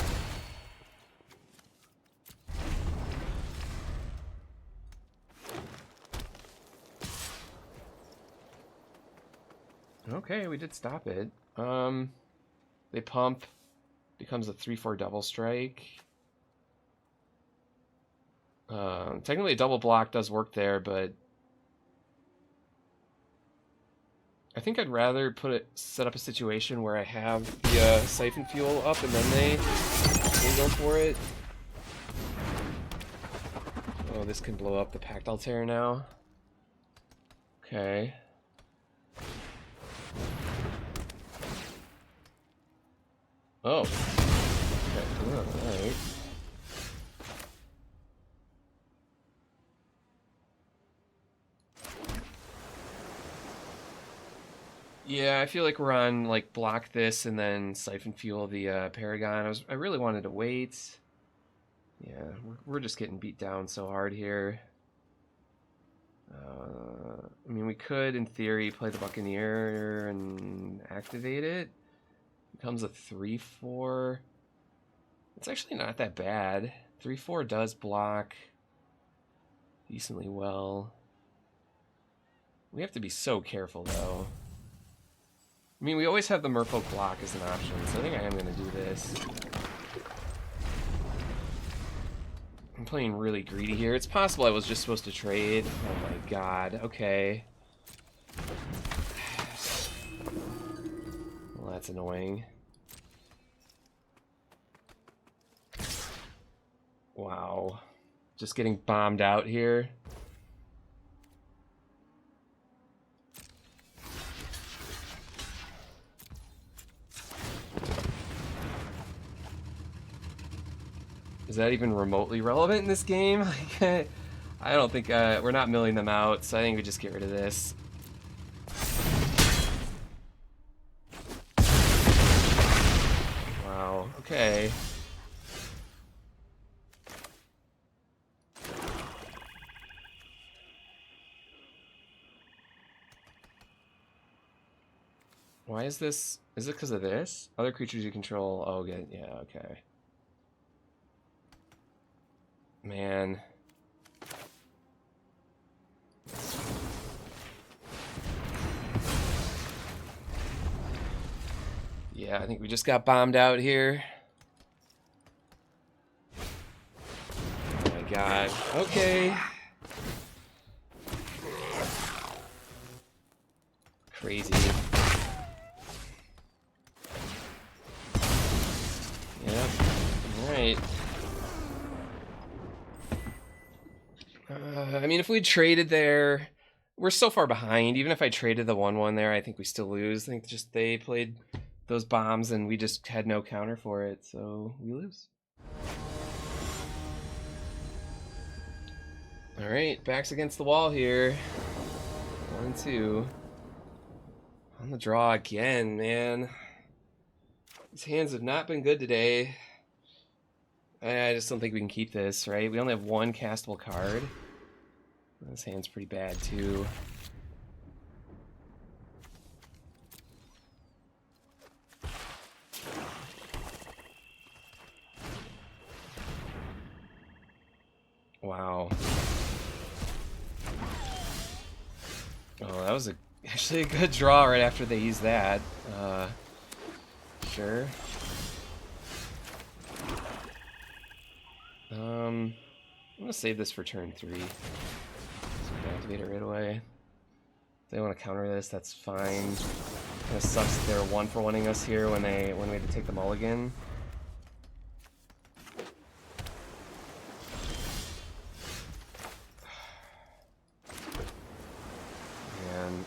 Okay, we did stop it. They pump. Becomes a 3/4 double strike. Technically a double block does work there, but I think I'd rather set up a situation where I have the Siphon Fuel up and then they go for it. Oh, this can blow up the Pactal Terror now. Okay. Oh. Okay, alright. Yeah, I feel like we're on, like, block this and then Siphon Fuel the Paragon. I really wanted to wait. Yeah, we're just getting beat down so hard here. I mean, we could, in theory, play the Buccaneer and activate it. Becomes a 3/4. It's actually not that bad. 3/4 does block decently well. We have to be so careful, though. I mean, we always have the Merfolk block as an option, so I think I am going to do this. I'm playing really greedy here. It's possible I was just supposed to trade. Oh my god, okay. Well, that's annoying. Wow. Just getting bombed out here. Is that even remotely relevant in this game? Like, I don't think we're not milling them out, so I think we just get rid of this. Wow, okay. Why is this? Is it because of this? Other creatures you control. Oh, good. Yeah, okay. Man. Yeah, I think we just got bombed out here. Oh my god. Okay. Crazy. Yep. Alright. I mean, if we traded there, we're so far behind. Even if I traded the 1/1 there, I think we still lose. I think just they played those bombs and we just had no counter for it, so we lose. Alright, backs against the wall here. 1 and 2. On the draw again, man. These hands have not been good today. I just don't think we can keep this, right? We only have 1 castable card. This hand's pretty bad, too. Wow. Oh, that was actually a good draw right after they used that. Sure. I'm gonna save this for turn 3. So we can activate it right away. If they want to counter this, that's fine. Kinda sucks that they're 1-for-1ing us here when we had to take the mulligan. And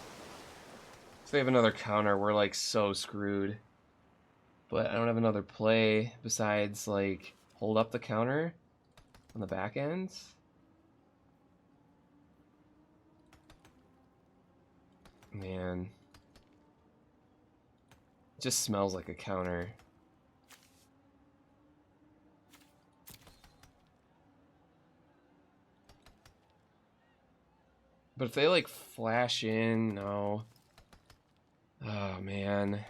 if they have another counter, we're like so screwed. But I don't have another play besides like hold up the counter on the back end. Man. It just smells like a counter. But if they like flash in, no. Oh man.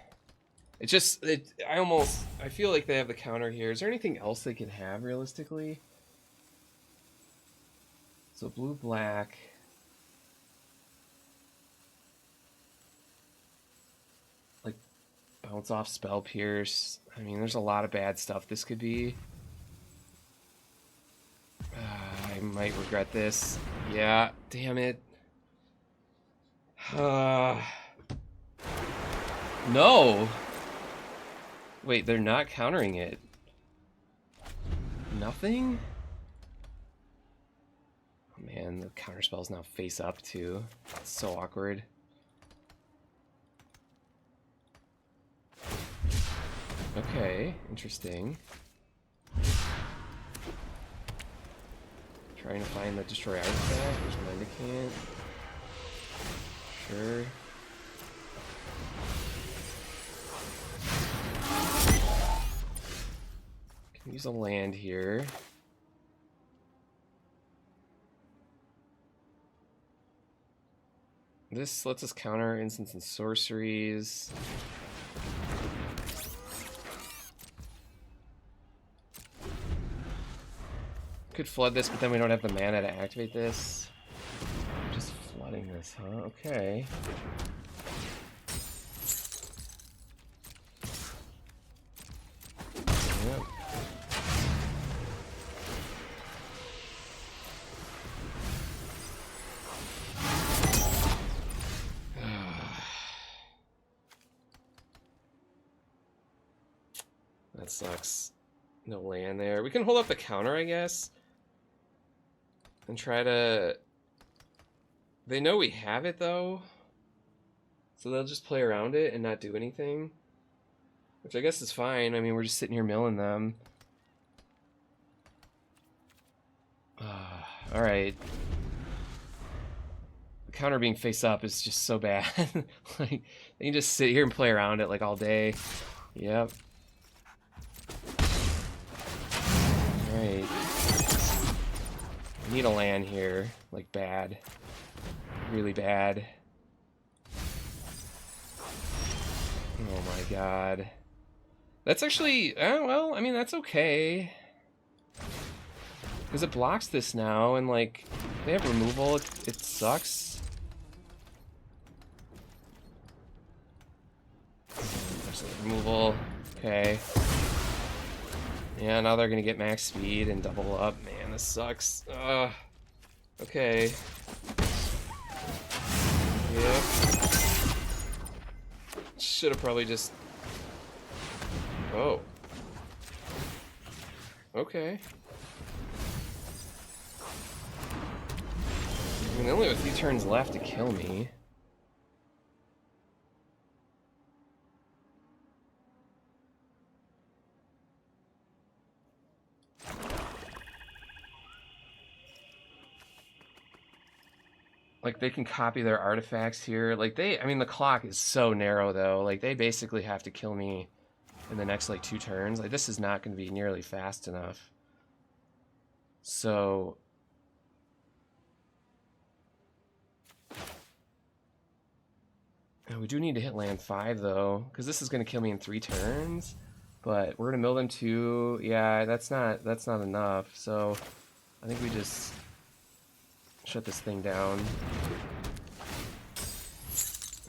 I feel like they have the counter here. Is there anything else they can have realistically? So blue, black. Like bounce off spell pierce. I mean, there's a lot of bad stuff this could be. I might regret this. Yeah, damn it. No. Wait, they're not countering it. Nothing? Oh man, the counterspell's now face up too. It's so awkward. Okay, interesting. Trying to find the destroy artifact. There's Mendicant. Sure. Can use a land here. This lets us counter instants and sorceries. Could flood this, but then we don't have the mana to activate this. Just flooding this, huh? Okay. Yep. That sucks. No land there. We can hold up the counter, I guess. And try to... They know we have it, though. So they'll just play around it and not do anything. Which I guess is fine. I mean, we're just sitting here milling them. Alright. The counter being face up is just so bad. Like, they can just sit here and play around it like all day. Yep. Alright. I need a land here. Like, bad. Really bad. Oh my god. That's actually... well, I mean, that's okay. Because it blocks this now, and, like, they have removal. It sucks. Removal. Okay. Yeah, now they're gonna get max speed and double up. Man, this sucks. Okay. Yep. Should have probably just... Oh. Okay. I mean, they only have a few turns left to kill me. Like, they can copy their artifacts here. Like, I mean, the clock is so narrow, though. Like, they basically have to kill me in the next, like, 2 turns. Like, this is not going to be nearly fast enough. So... we do need to hit land 5, though, because this is going to kill me in 3 turns. But we're going to mill them 2. Yeah, that's not enough. So, I think we just... shut this thing down.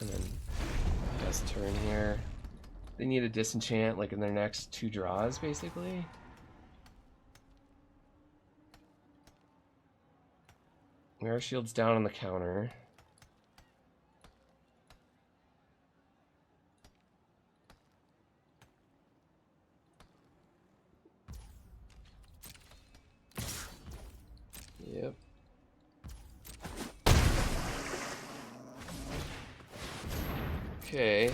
And then best turn here. They need a disenchant like in their next 2 draws, basically. Mirror Shield's down on the counter. Yep. Okay.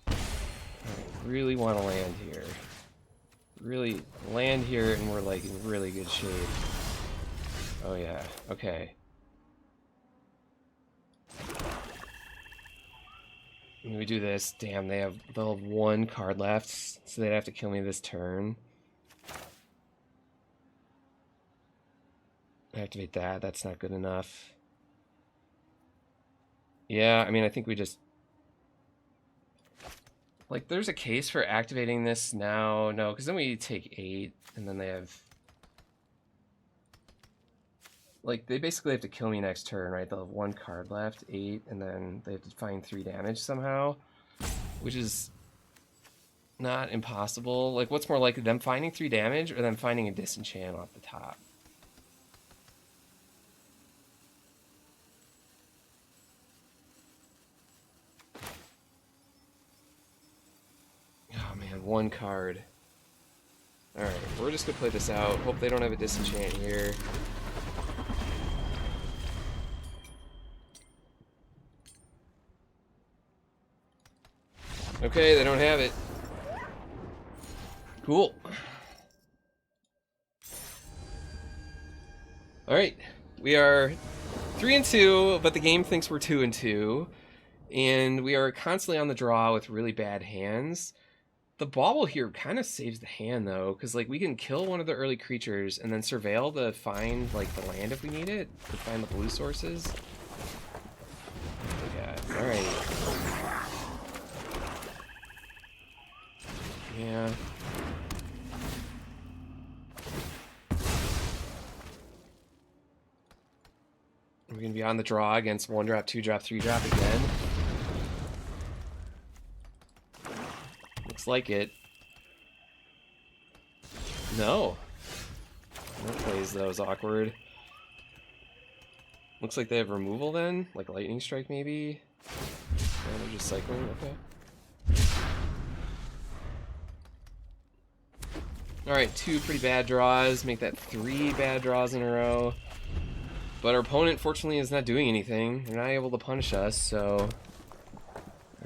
I really want to land here. Really land here, and we're like in really good shape. Oh yeah. Okay. When we do this, damn, they'll have 1 card left, so they'd have to kill me this turn. Activate that. That's not good enough. Yeah, I mean, I think we just... Like, there's a case for activating this now. No, because then we take 8, and then they have... Like, they basically have to kill me next turn, right? They'll have 1 card left, 8, and then they have to find 3 damage somehow, which is not impossible. Like, what's more likely, them finding 3 damage or them finding a disenchant off the top? Oh man, 1 card. Alright, we're just gonna play this out. Hope they don't have a disenchant here. Okay, they don't have it. Cool. Alright, we are 3-2, but the game thinks we're 2-2. And we are constantly on the draw with really bad hands. The bauble here kind of saves the hand, though, because like we can kill one of the early creatures and then surveil to find like the land if we need it, to find the blue sources. Yeah, alright. Yeah. We're gonna be on the draw against 1-drop, 2-drop, 3-drop again. Looks like it. No. No plays, though, is awkward. Looks like they have removal then? Like lightning strike, maybe? Yeah, they're just cycling, okay. Alright, 2 pretty bad draws. Make that 3 bad draws in a row. But our opponent, fortunately, is not doing anything. They're not able to punish us, so...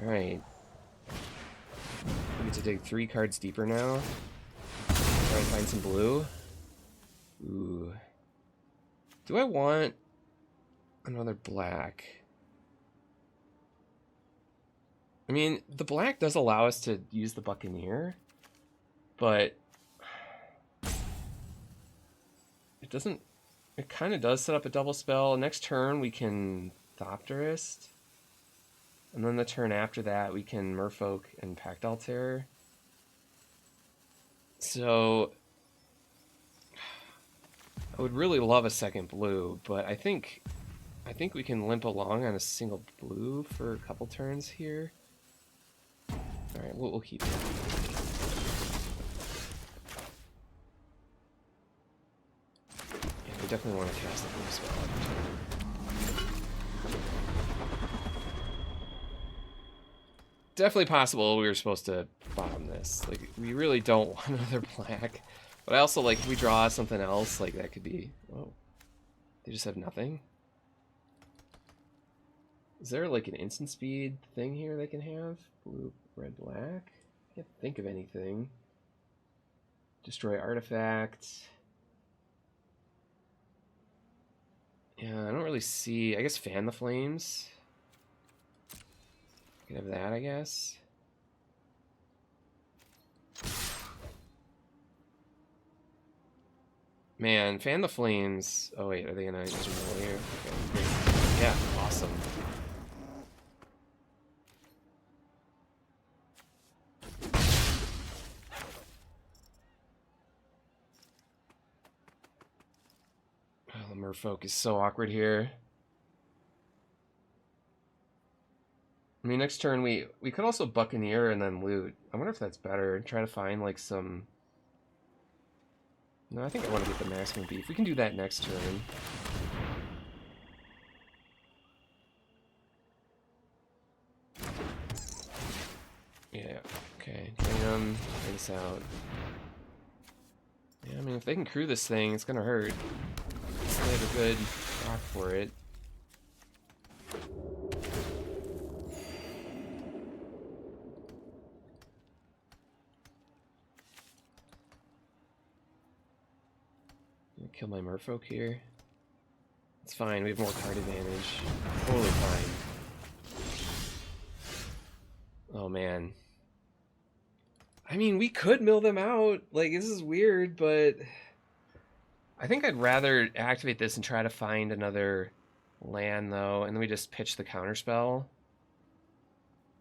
Alright. We get to dig 3 cards deeper now. Try and find some blue. Ooh. Do I want another black? I mean, the black does allow us to use the Buccaneer, but It doesn't... It kind of does set up a double spell. Next turn we can Thopterist. And then the turn after that we can Merfolk and Pact Altair. So... I would really love a second blue, but I think we can limp along on a single blue for a couple turns here. Alright, we'll keep it. Yeah, we definitely want to cast the blue spell every turn. Definitely possible we were supposed to bottom this. Like, we really don't want another black. But I also, like, if we draw something else, like, that could be... Oh. They just have nothing? Is there, like, an instant speed thing here they can have? Blue, red, black? I can't think of anything. Destroy artifact. Yeah, I don't really see... I guess Fan the Flames. You can have that, I guess. Man, Fan the Flames. Oh wait, are they gonna use them here? Okay, great. Yeah, awesome. Oh, the Merfolk is so awkward here. I mean, next turn we could also Buccaneer and then loot. I wonder if that's better. Try to find like some... No, I think I want to get the maximum beef. We can do that next turn. Yeah, okay. Damn, try this out. Yeah, I mean, if they can crew this thing, it's gonna hurt. They have a good rock for it. Kill my Merfolk here. It's fine, we have more card advantage. Totally fine. Oh man. I mean, we could mill them out. Like, this is weird, but... I think I'd rather activate this and try to find another land, though, and then we just pitch the counterspell.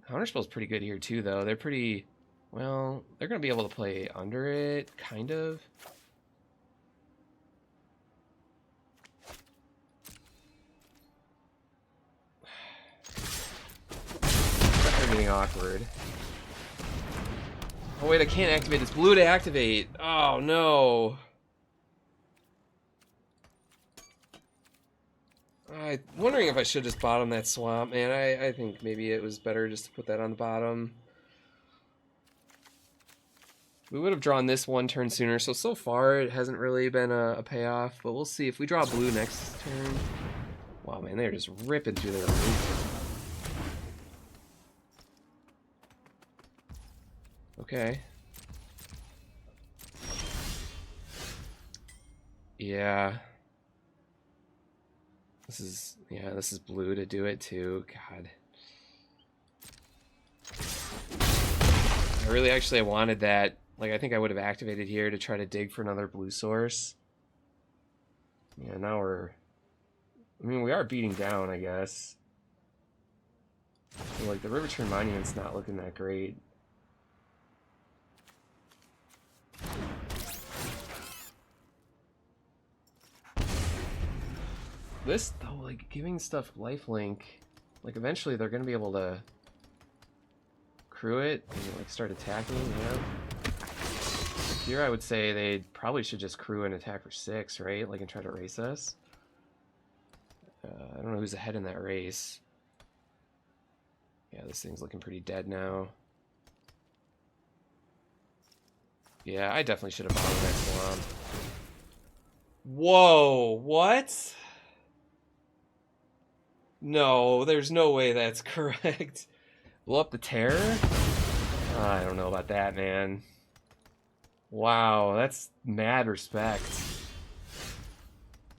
Counterspell's pretty good here, too, though. They're pretty... Well, they're going to be able to play under it, kind of. Getting awkward. Oh wait, I can't activate this. Blue to activate. Oh no. I'm wondering if I should just bottom that swamp, man. I think maybe it was better just to put that on the bottom. We would have drawn this one turn sooner, so far it hasn't really been a payoff, but we'll see. If we draw blue next turn... Wow, man, they're just ripping through their roof. Okay. Yeah. This is blue to do it too. God. I wanted that. Like, I think I would have activated here to try to dig for another blue source. Yeah, now we're... I mean, we are beating down, I guess. So, like, the Riverturn Monument's not looking that great. This, though, like, giving stuff lifelink, like, eventually they're going to be able to crew it and, like, start attacking, yeah. Here I would say they probably should just crew and attack for 6, right? Like, and try to race us. I don't know who's ahead in that race. Yeah, this thing's looking pretty dead now. Yeah, I definitely should have bottomed that swamp. Whoa, what? No, there's no way that's correct. Blow up the terror? I don't know about that, man. Wow, that's mad respect.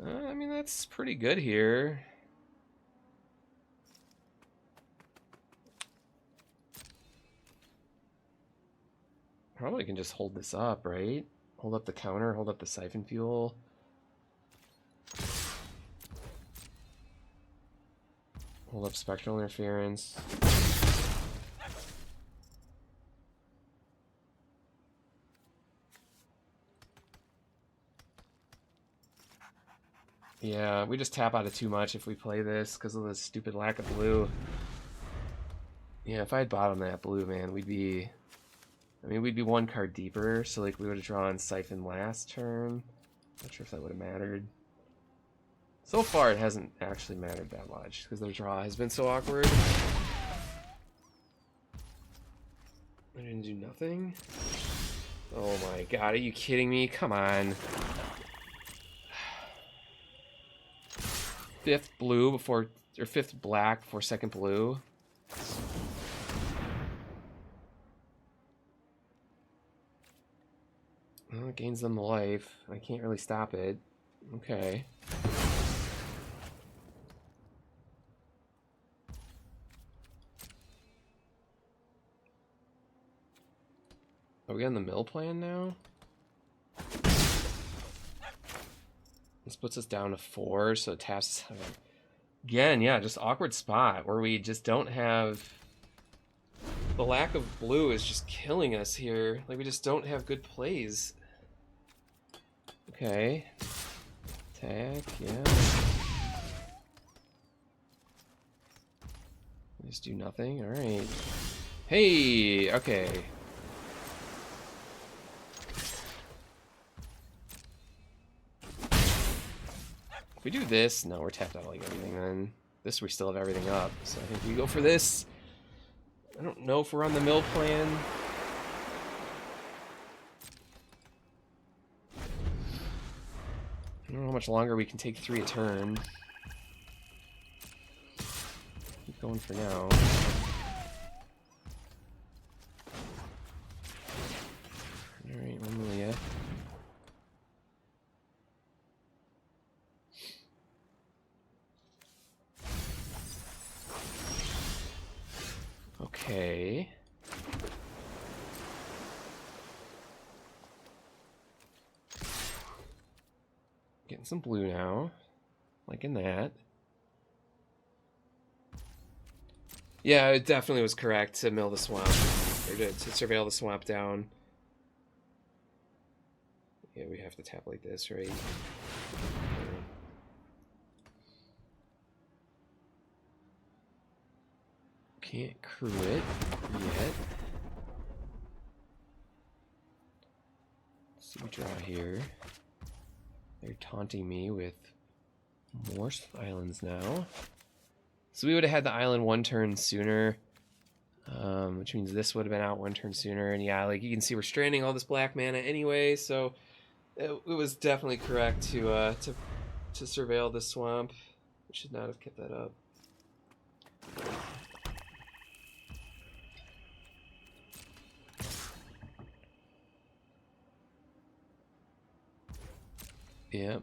I mean, that's pretty good here. Probably can just hold this up, right? Hold up the counter, hold up the siphon fuel. Hold up spectral interference. Yeah, we just tap out of too much if we play this because of the stupid lack of blue. Yeah, if I had bottomed that blue, man, we'd be... I mean, we'd be one card deeper, so like we would have drawn Siphon last turn. Not sure if that would have mattered. So far, it hasn't actually mattered that much because their draw has been so awkward. I didn't do nothing. Oh my god, are you kidding me? Come on. Fifth blue before, or fifth black before second blue. Well, it gains them the life. I can't really stop it. Okay. Are we on the mill plan now? This puts us down to 4, so it taps again. Yeah, just awkward spot where we just don't have... The lack of blue is just killing us here. Like, we just don't have good plays. Okay. Attack, yeah. Just do nothing, alright. Hey, okay. If we do this, no, we're tapped out like everything then. This, we still have everything up, so I think we go for this. I don't know if we're on the mill plan. I don't know how much longer we can take 3 a turn. Keep going for now. Alright, Romelia. Okay. Getting some blue now. Liking that. Yeah, it definitely was correct to mill the swamp. Or to surveil the swamp down. Yeah, we have to tap like this, right? Can't crew it yet. So we draw here. They're taunting me with more islands now. So we would have had the island 1 turn sooner. Which means this would have been out 1 turn sooner. And yeah, like you can see we're stranding all this black mana anyway, so it was definitely correct to surveil the swamp. We should not have kept that up. Yep.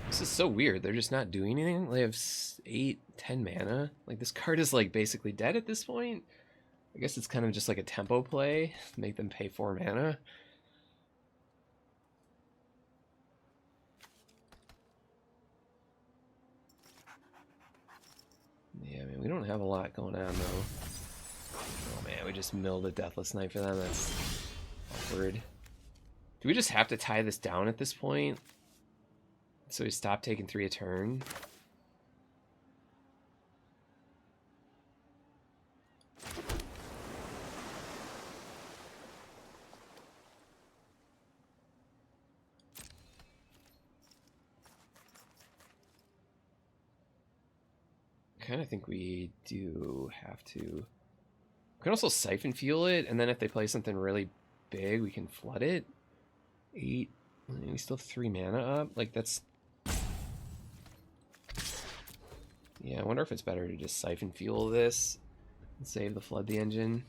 This is so weird. They're just not doing anything. They have 8, 10 mana. Like, this card is like basically dead at this point. I guess it's kind of just like a tempo play. Make them pay 4 mana. Yeah, I mean, we don't have a lot going on, though. Oh, man, we just milled a Deathless Knight for them. That's awkward. Do we just have to tie this down at this point? So we stop taking 3 a turn? I kind of think we do have to. We can also Siphon Fuel it, and then if they play something really big, we can flood it. 8. We still have 3 mana up. Like, that's... Yeah, I wonder if it's better to just Siphon Fuel this and save the Flood the Engine.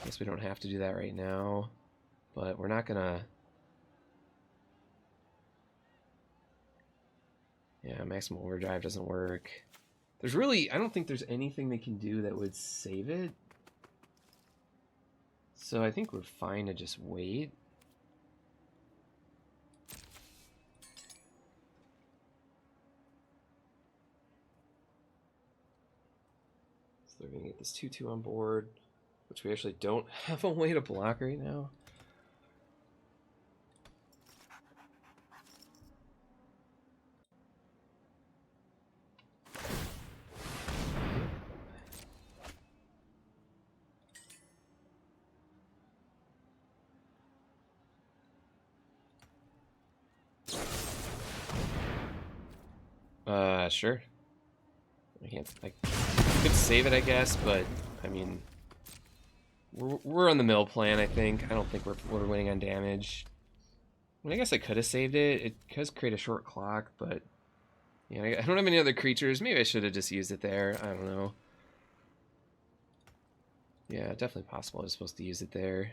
Guess we don't have to do that right now, but we're not gonna... Yeah, maximum overdrive doesn't work. There's really, I don't think there's anything they can do that would save it. So I think we're fine to just wait. So they're going to get this 2-2 on board, which we actually don't have a way to block right now. Sure. I can't, I could save it, I guess, but, I mean, we're on the mill plan, I think. I don't think we're winning on damage. I mean, I guess I could have saved it. It does create a short clock, but, yeah, I don't have any other creatures. Maybe I should have just used it there. I don't know. Yeah, definitely possible I was supposed to use it there.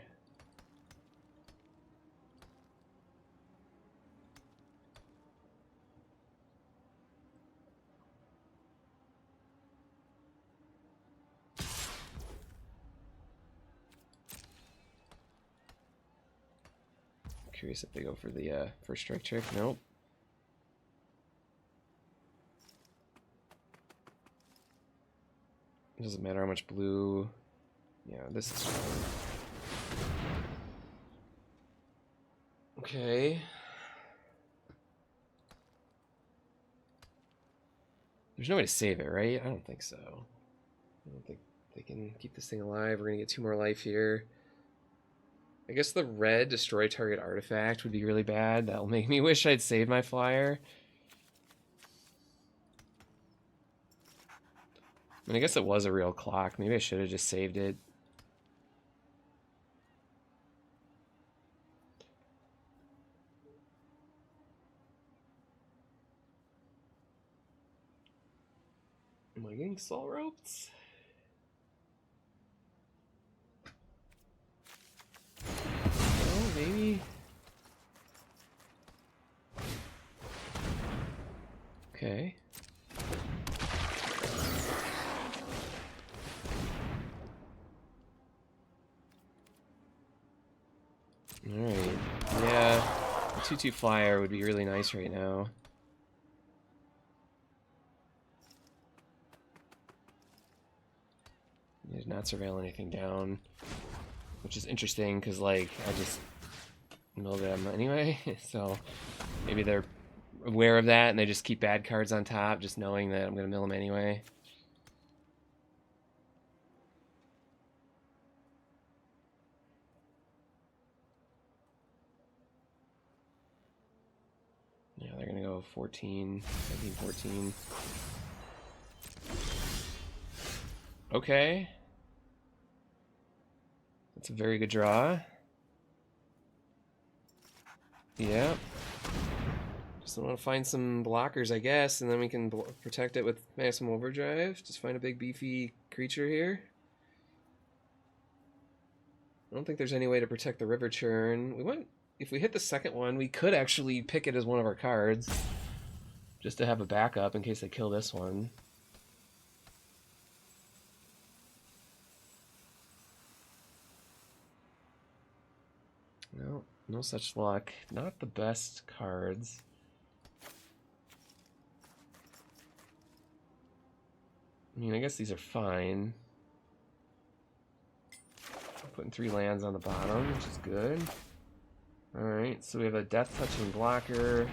Curious if they go for the first strike trick. Nope. It doesn't matter how much blue. Yeah, this is fine. Okay. There's no way to save it, right? I don't think so. I don't think they can keep this thing alive. We're gonna get 2 more life here. I guess the red destroy target artifact would be really bad. That'll make me wish I'd saved my flyer. I mean, I guess it was a real clock. Maybe I should have just saved it. Am I getting soul ropes? Oh, maybe. Okay. Alright. Yeah. A 2-2 flyer would be really nice right now. He did not surveil anything down. Which is interesting because, like, I just milled them anyway. So maybe they're aware of that and they just keep bad cards on top, just knowing that I'm going to mill them anyway. Yeah, they're going to go 14, 17, 14. Okay. That's a very good draw. Yep. Just want to find some blockers, I guess, and then we can protect it with maximum overdrive. Just find a big beefy creature here. I don't think there's any way to protect the river churn. If we hit the second one, we could actually pick it as one of our cards, just to have a backup in case they kill this one. No, no such luck. Not the best cards. I mean, I guess these are fine. Putting 3 lands on the bottom, which is good. Alright, so we have a death touching blocker.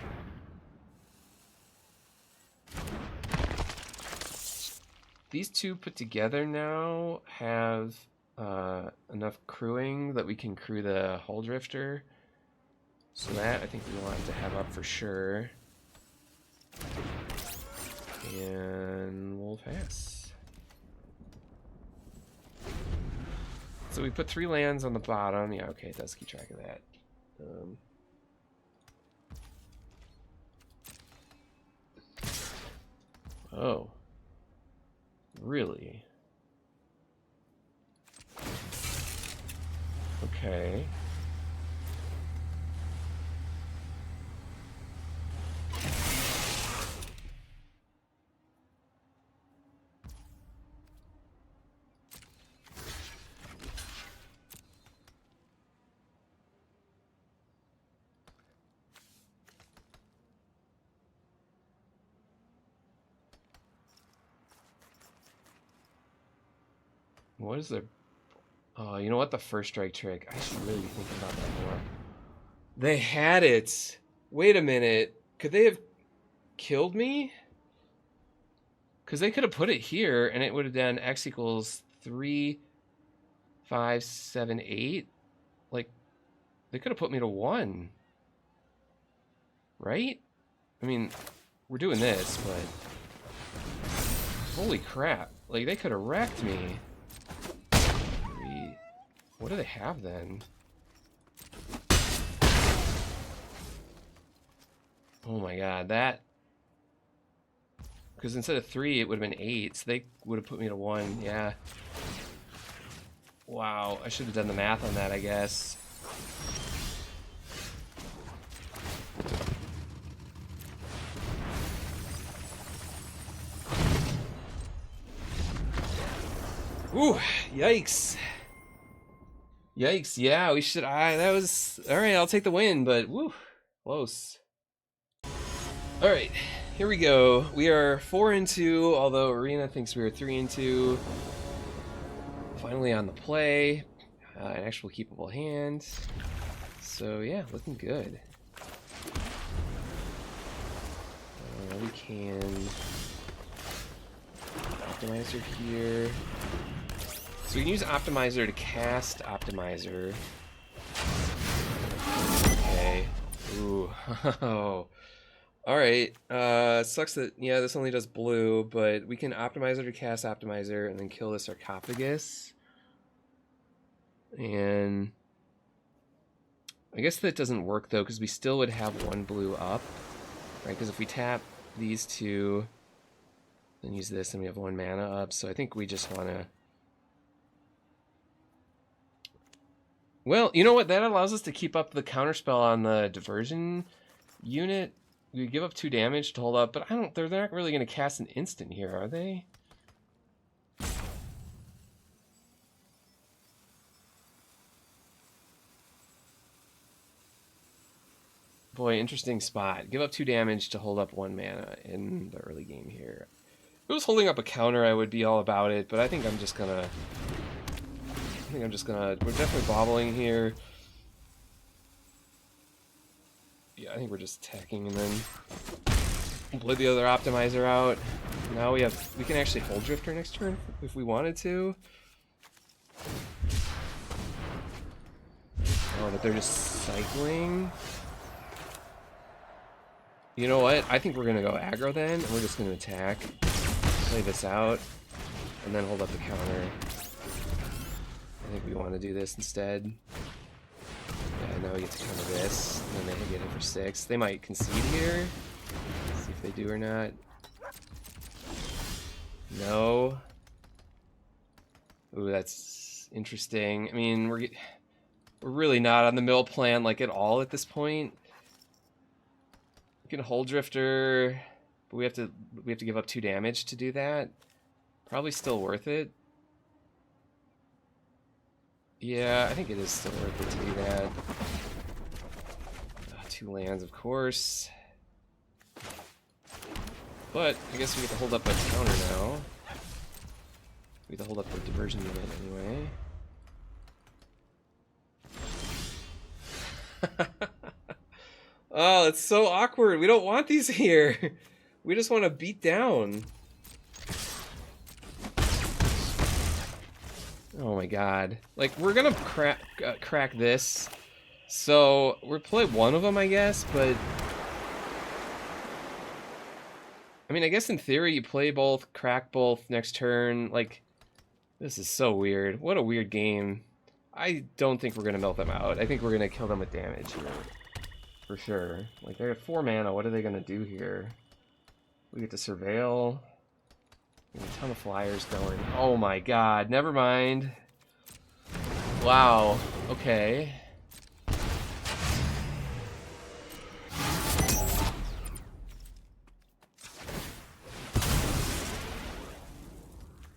These two put together now have enough crewing that we can crew the Hull Drifter. So that I think we want to have up for sure. And we'll pass. So we put 3 lands on the bottom. Yeah, okay, it does keep track of that. Oh. Really? Okay. What is their... Oh, you know what? The first strike trick. I should really be thinking about that more. They had it. Wait a minute. Could they have killed me? Because they could have put it here, and it would have done x equals 3, 5, 7, 8. Like, they could have put me to 1. Right? I mean, we're doing this, but... Holy crap. Like, they could have wrecked me. 3. What do they have, then? Oh my god, that... Because instead of 3, it would have been 8, so they would have put me to 1, yeah. Wow, I should have done the math on that, I guess. Ooh, yikes. Yikes, yeah, we should... that was... Alright, I'll take the win, but woo, close. Alright, here we go. We are 4-2, although Arena thinks we are 3-2. Finally on the play. An actual keepable hand. So yeah, looking good. We can... Optimizer here. So we can use Optimizer to cast Optimizer. Okay. Ooh. Alright. Sucks that, yeah, this only does blue, but we can Optimizer to cast Optimizer and then kill the Sarcophagus. And I guess that doesn't work, though, because we still would have 1 blue up. Right? Because if we tap these 2, then use this, and we have 1 mana up. So I think we just want to... Well, you know what? That allows us to keep up the counterspell on the diversion unit. We give up 2 damage to hold up, but they're not really going to cast an instant here, are they? Boy, interesting spot. Give up 2 damage to hold up 1 mana in the early game here. If it was holding up a counter, I would be all about it, but I think I'm just gonna... We're definitely bobbling here. Yeah, I think we're just attacking and then play the other Optimizer out. Now we can actually hold Drifter next turn if we wanted to. Oh, but they're just cycling. You know what? I think we're gonna go aggro then, and we're just gonna attack, play this out, and then hold up the counter. I think we want to do this instead. Yeah, now we get to counter this, and then they get it for 6. They might concede here. Let's see if they do or not. No. Ooh, that's interesting. I mean, we're really not on the mill plan like at all at this point. We can hold Drifter, but we have to give up 2 damage to do that. Probably still worth it. Yeah, I think it is still worth it to do that. 2 lands, of course. But I guess we get to hold up a counter now. We get to hold up the diversion unit anyway. Oh, it's so awkward. We don't want these here. We just want to beat down. Oh my god. Like, we're gonna crack this. So, we'll play one of them, I guess, but... I mean, I guess in theory you play both, crack both next turn. Like, this is so weird. What a weird game. I don't think we're gonna melt them out. I think we're gonna kill them with damage here. For sure. Like, they're at 4 mana. What are they gonna do here? We get to surveil. A ton of flyers going. Oh my god, never mind. Wow, okay.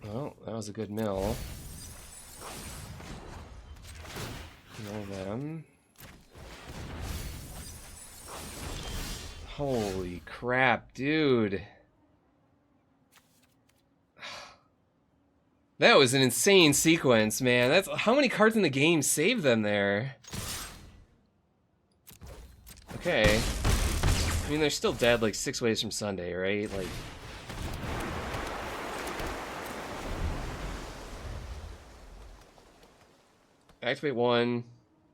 Well, that was a good mill. Mill them. Holy crap, dude. That was an insane sequence, man. That's how many cards in the game saved them there. Okay. I mean, they're still dead like 6 ways from Sunday, right? Like, activate one.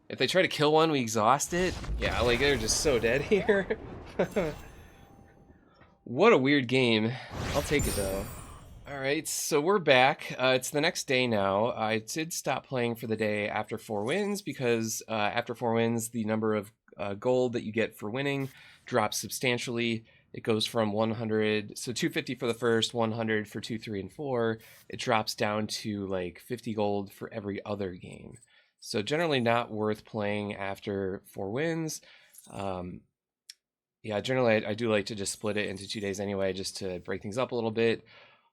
If they try to kill one, we exhaust it. Yeah, like they're just so dead here. What a weird game. I'll take it though. All right, so we're back. It's the next day now. I did stop playing for the day after 4 wins because after 4 wins, the number of gold that you get for winning drops substantially. It goes from 100, so 250 for the first, 100 for 2, 3, and 4. It drops down to like 50 gold for every other game. So generally not worth playing after 4 wins. Yeah, generally I do like to just split it into 2 days anyway, just to break things up a little bit.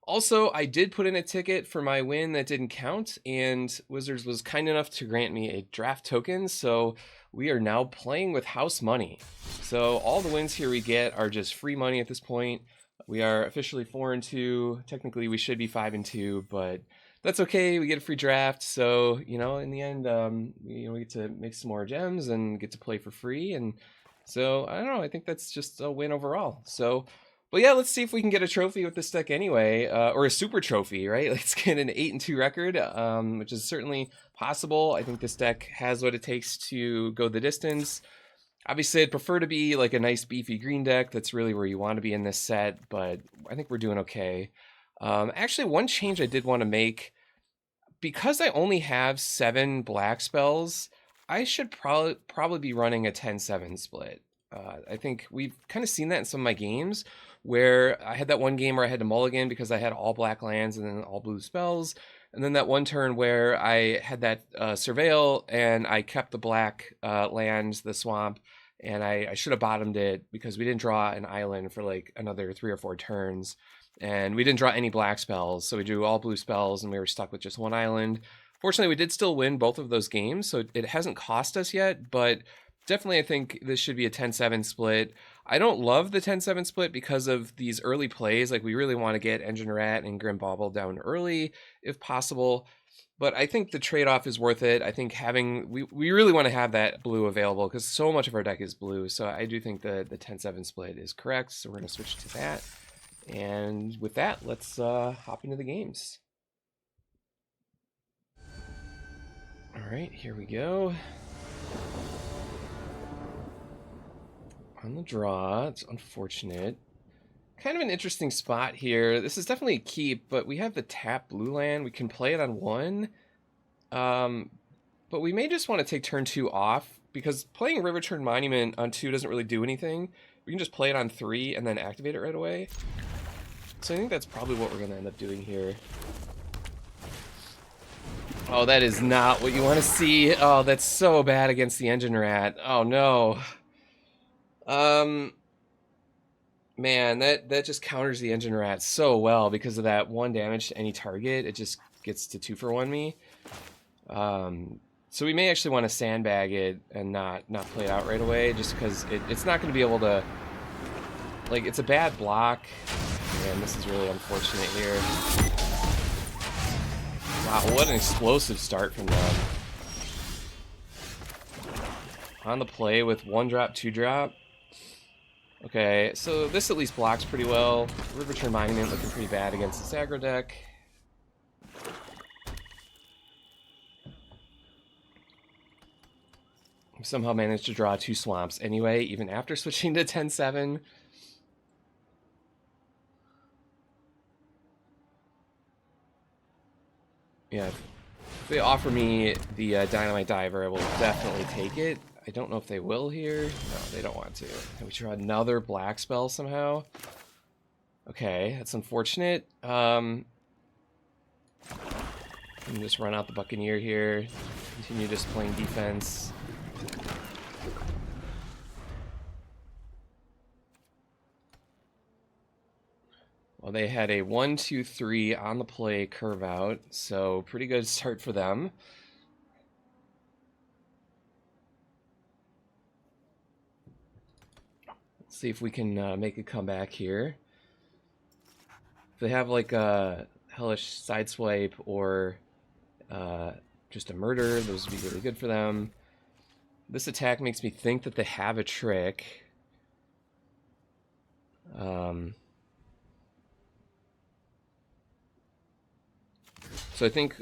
Also, I did put in a ticket for my win that didn't count, and Wizards was kind enough to grant me a draft token, so we are now playing with house money. So all the wins here we get are just free money at this point. We are officially 4-2. Technically, we should be 5-2, but that's okay. We get a free draft, so in the end, we get to make some more gems and get to play for free, and so I don't know. I think that's just a win overall. So. But yeah, let's see if we can get a trophy with this deck anyway, or a super trophy, right? Let's get an 8-2 record, which is certainly possible. I think this deck has what it takes to go the distance. Obviously, I'd prefer to be like a nice beefy green deck. That's really where you want to be in this set, but I think we're doing okay. Actually, one change I did want to make, because I only have 7 black spells, I should probably be running a 10-7 split. I think we've kind of seen that in some of my games, where I had that one game where I had to mulligan because I had all black lands and then all blue spells. And then that one turn where I had that surveil and I kept the black lands, the swamp, and I should have bottomed it because we didn't draw an island for like another 3 or 4 turns. And we didn't draw any black spells, so we drew all blue spells and we were stuck with just one island. Fortunately, we did still win both of those games, so it hasn't cost us yet, but definitely I think this should be a 10-7 split. I don't love the 10-7 split because of these early plays. Like, we really want to get Engine Rat and Grim Bauble down early if possible. But I think the trade-off is worth it. I think we really want to have that blue available because so much of our deck is blue. So I do think the 10-7 split is correct. So we're going to switch to that. And with that, let's hop into the games. All right, here we go. On the draw, it's unfortunate. Kind of an interesting spot here. This is definitely a keep, but we have the tap blue land. We can play it on 1. But we may just want to take turn 2 off, because playing Riverturn Monument on 2 doesn't really do anything. We can just play it on 3 and then activate it right away. So I think that's probably what we're going to end up doing here. Oh, that is not what you want to see. Oh, that's so bad against the Engine Rat. Oh, no. Man, that just counters the Engine Rat so well because of that 1 damage to any target. It just gets to 2-for-1 me. So we may actually want to sandbag it and not play it out right away, just because it's not going to be able to... Like, it's a bad block. Man, this is really unfortunate here. Wow, what an explosive start from them. On the play with 1-drop, 2-drop. Okay, so this at least blocks pretty well. Riverturn Monument looking pretty bad against this aggro deck. We somehow managed to draw 2 swamps anyway, even after switching to 10-7. Yeah, if they offer me the Dynamite Diver, I will definitely take it. I don't know if they will here. No, they don't want to. Can we draw another black spell somehow? Okay, that's unfortunate. Let me just run out the Buccaneer here. Continue just playing defense. Well, they had a 1-2-3 on the play curve out, so pretty good start for them. Let's see if we can make a comeback here. If they have like a Hellish Sideswipe or just a Murder. Those would be really good for them. This attack makes me think that they have a trick. So I think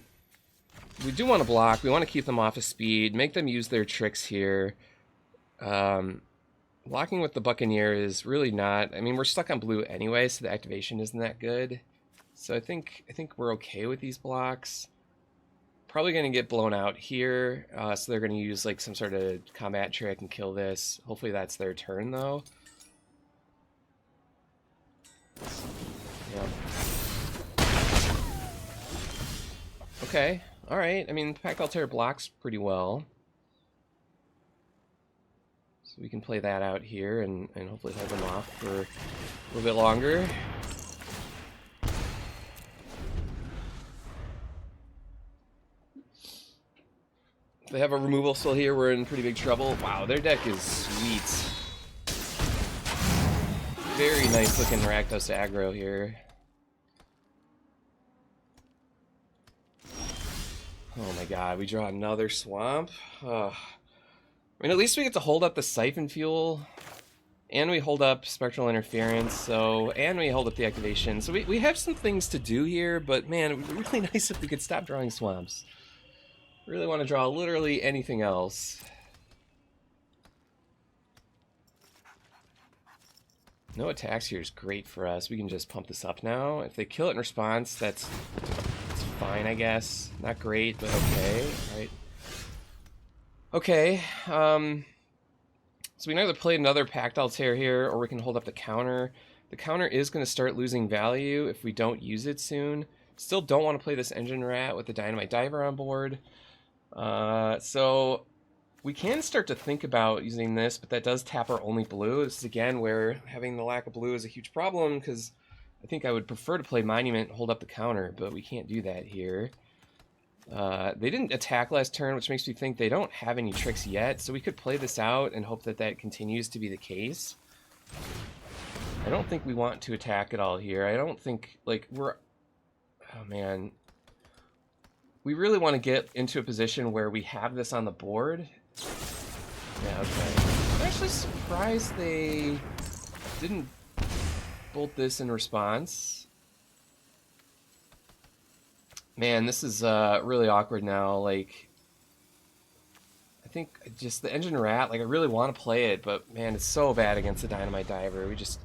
we do want to block. We want to keep them off of speed, make them use their tricks here. Blocking with the Buccaneer is really not... I mean, we're stuck on blue anyway, so the activation isn't that good. So I think we're okay with these blocks. Probably going to get blown out here, so they're going to use like some sort of combat trick and kill this. Hopefully that's their turn, though. Yeah. Okay, alright. I mean, Pact Altair blocks pretty well. So we can play that out here and hopefully hold them off for a little bit longer. If they have a removal still here, we're in pretty big trouble. Wow, their deck is sweet. Very nice looking Rakdos aggro here. Oh my god, we draw another swamp? I mean, at least we get to hold up the Siphon Fuel, and we hold up Spectral Interference, and we hold up the activation. So we have some things to do here, but man, it would be really nice if we could stop drawing swamps. Really want to draw literally anything else. No attacks here is great for us. We can just pump this up now. If they kill it in response, that's fine, I guess. Not great, but okay. Right. Okay. So we can either play another Pact Altair here, or we can hold up the counter. The counter is going to start losing value if we don't use it soon. Still don't want to play this Engine Rat with the Dynamite Diver on board. So we can start to think about using this, but that does tap our only blue. This is again where having the lack of blue is a huge problem, because I think I would prefer to play Monument and hold up the counter, but we can't do that here. They didn't attack last turn, which makes me think they don't have any tricks yet, so we could play this out and hope that that continues to be the case. I don't think we want to attack at all here. I don't think, like, we're... Oh, man. We really want to get into a position where we have this on the board. Yeah, okay. I'm actually surprised they didn't bolt this in response. Man, this is really awkward now. Like, I think just the Engine Rat, like, I really want to play it, but man, it's so bad against the Dynamite Diver. I just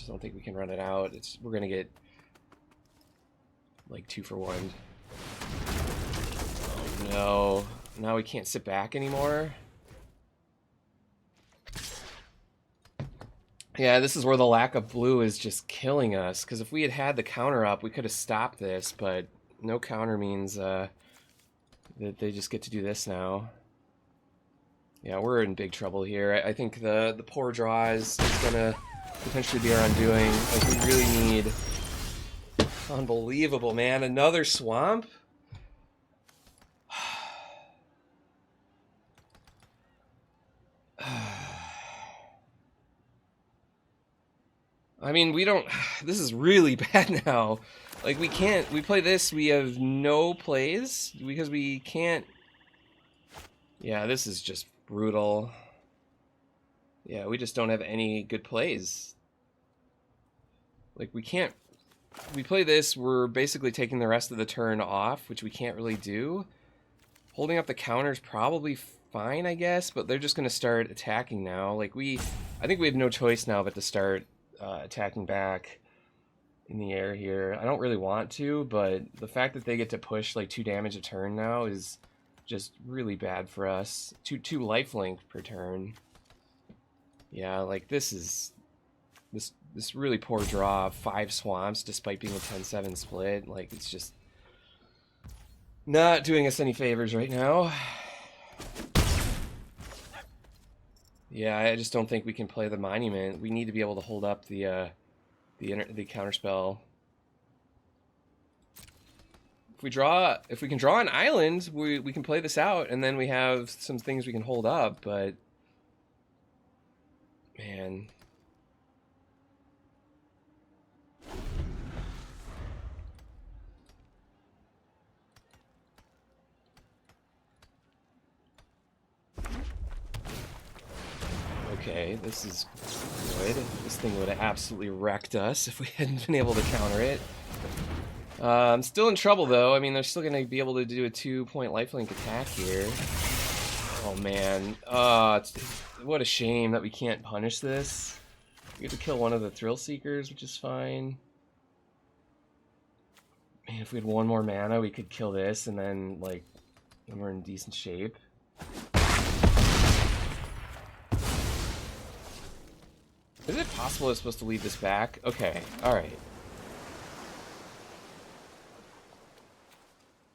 don't think we can run it out. We're gonna get like 2 for 1. Oh no! Now we can't sit back anymore. Yeah, this is where the lack of blue is just killing us. Because if we had had the counter up, we could have stopped this, but no counter means that they just get to do this now. Yeah, we're in big trouble here. I think the poor draw is going to potentially be our undoing. Like, we really need... Unbelievable, man. Another swamp? I mean, we don't... This is really bad now. Like, we can't... We play this, we have no plays, because we can't... Yeah, this is just brutal. Yeah, we just don't have any good plays. Like, we can't... We play this, we're basically taking the rest of the turn off, which we can't really do. Holding up the counter's probably fine, I guess, but they're just going to start attacking now. Like, I think we have no choice now but to start attacking back in the air here. I don't really want to, but the fact that they get to push like 2 damage a turn now is just really bad for us. 2 lifelink per turn. Yeah, like this is this really poor draw of 5 swamps despite being a 10-7 split. Like, it's just not doing us any favors right now. Yeah, I just don't think we can play the Monument. We need to be able to hold up the counterspell. If we can draw an island, we can play this out, and then we have some things we can hold up. But man, Okay, this is good. This thing would have absolutely wrecked us if we hadn't been able to counter it. I'm still in trouble, though. I mean, they're still going to be able to do a 2-point lifelink attack here. Oh, man. What a shame that we can't punish this. We have to kill one of the Thrill Seekers, which is fine. Man, if we had one more mana, we could kill this, and then, like, then we're in decent shape. Is it possible it's supposed to lead this back? Okay, alright.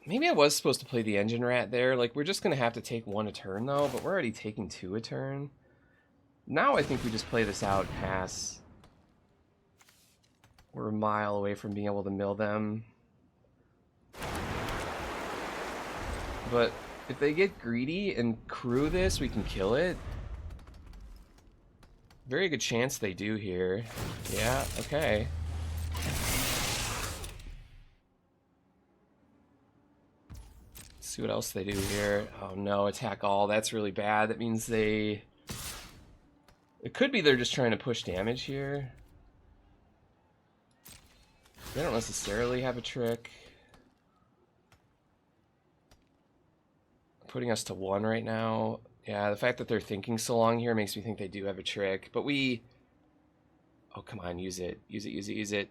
Maybe I was supposed to play the Engine Rat there. Like, we're just going to have to take 1 a turn, though, but we're already taking 2 a turn. Now I think we just play this out, pass. We're a mile away from being able to mill them. But if they get greedy and crew this, we can kill it. Very good chance they do here. Yeah, okay. See what else they do here. Oh no, attack all. That's really bad. That means they... It could be they're just trying to push damage here. They don't necessarily have a trick. Putting us to 1 right now. Yeah, the fact that they're thinking so long here makes me think they do have a trick. But we... Oh, come on, use it. Use it, use it, use it.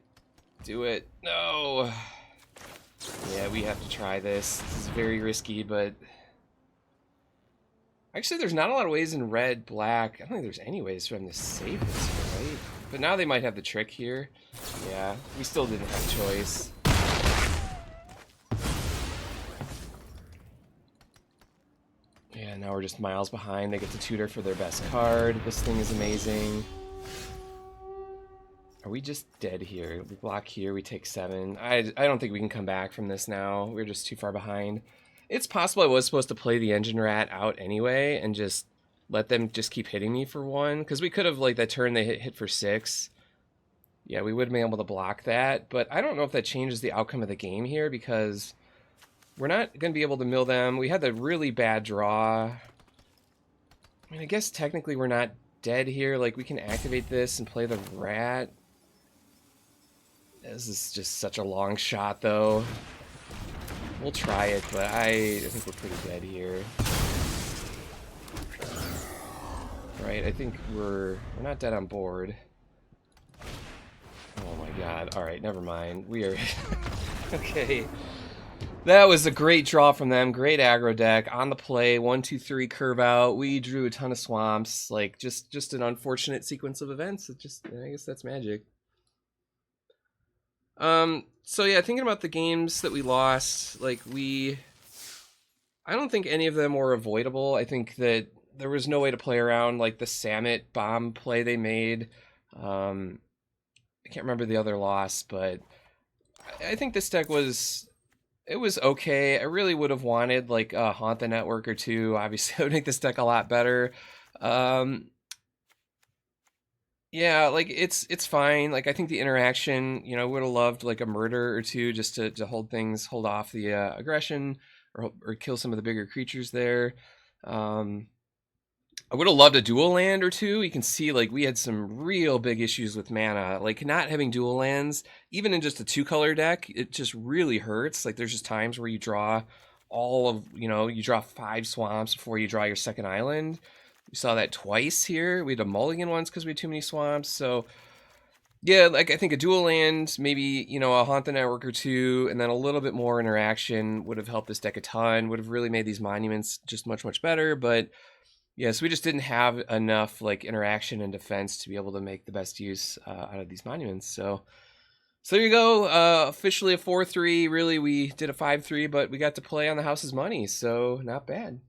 Do it. No! Yeah, we have to try this. This is very risky, but... Actually, there's not a lot of ways in red, black. I don't think there's any ways for them to save this, right? But now they might have the trick here. Yeah, we still didn't have a choice. Yeah, now we're just miles behind. They get to tutor for their best card. This thing is amazing. Are we just dead here? We block here, we take 7. I don't think we can come back from this now. We're just too far behind. It's possible I was supposed to play the Engine Rat out anyway and just let them just keep hitting me for 1. Because we could have, like, that turn they hit for 6. Yeah, we would have been able to block that. But I don't know if that changes the outcome of the game here because we're not going to be able to mill them. We had the really bad draw. I mean, I guess technically we're not dead here. Like, we can activate this and play the rat. This is just such a long shot, though. We'll try it, but I think we're pretty dead here. Right, I think we're not dead on board. Oh my god. Alright, never mind. We are... Okay. That was a great draw from them. Great aggro deck. On the play, 1, 2, 3, curve out. We drew a ton of swamps. Like, just an unfortunate sequence of events. It just, I guess that's magic. So yeah, thinking about the games that we lost, like I don't think any of them were avoidable. I think that there was no way to play around like the Samet bomb play they made. I can't remember the other loss, but I think this deck was okay. I really would have wanted like a Haunt the Network or 2. Obviously, it would make this deck a lot better. Yeah, like it's fine. Like I think the interaction, you know, would have loved like a murder or 2 just to hold off the aggression or kill some of the bigger creatures there. I would have loved a dual land or 2. You can see like we had some real big issues with mana. Like not having dual lands, even in just a 2-color deck, it just really hurts. Like there's just times where you draw you draw 5 swamps before you draw your second island. We saw that twice here. We had a mulligan once because we had too many swamps. So, yeah, like I think a dual land, maybe, a Haunt the Network or 2, and then a little bit more interaction would have helped this deck a ton, would have really made these monuments just much, much better. But, yeah, so we just didn't have enough, like, interaction and defense to be able to make the best use out of these monuments. So there you go. Officially a 4-3. Really, we did a 5-3, but we got to play on the house's money, so not bad.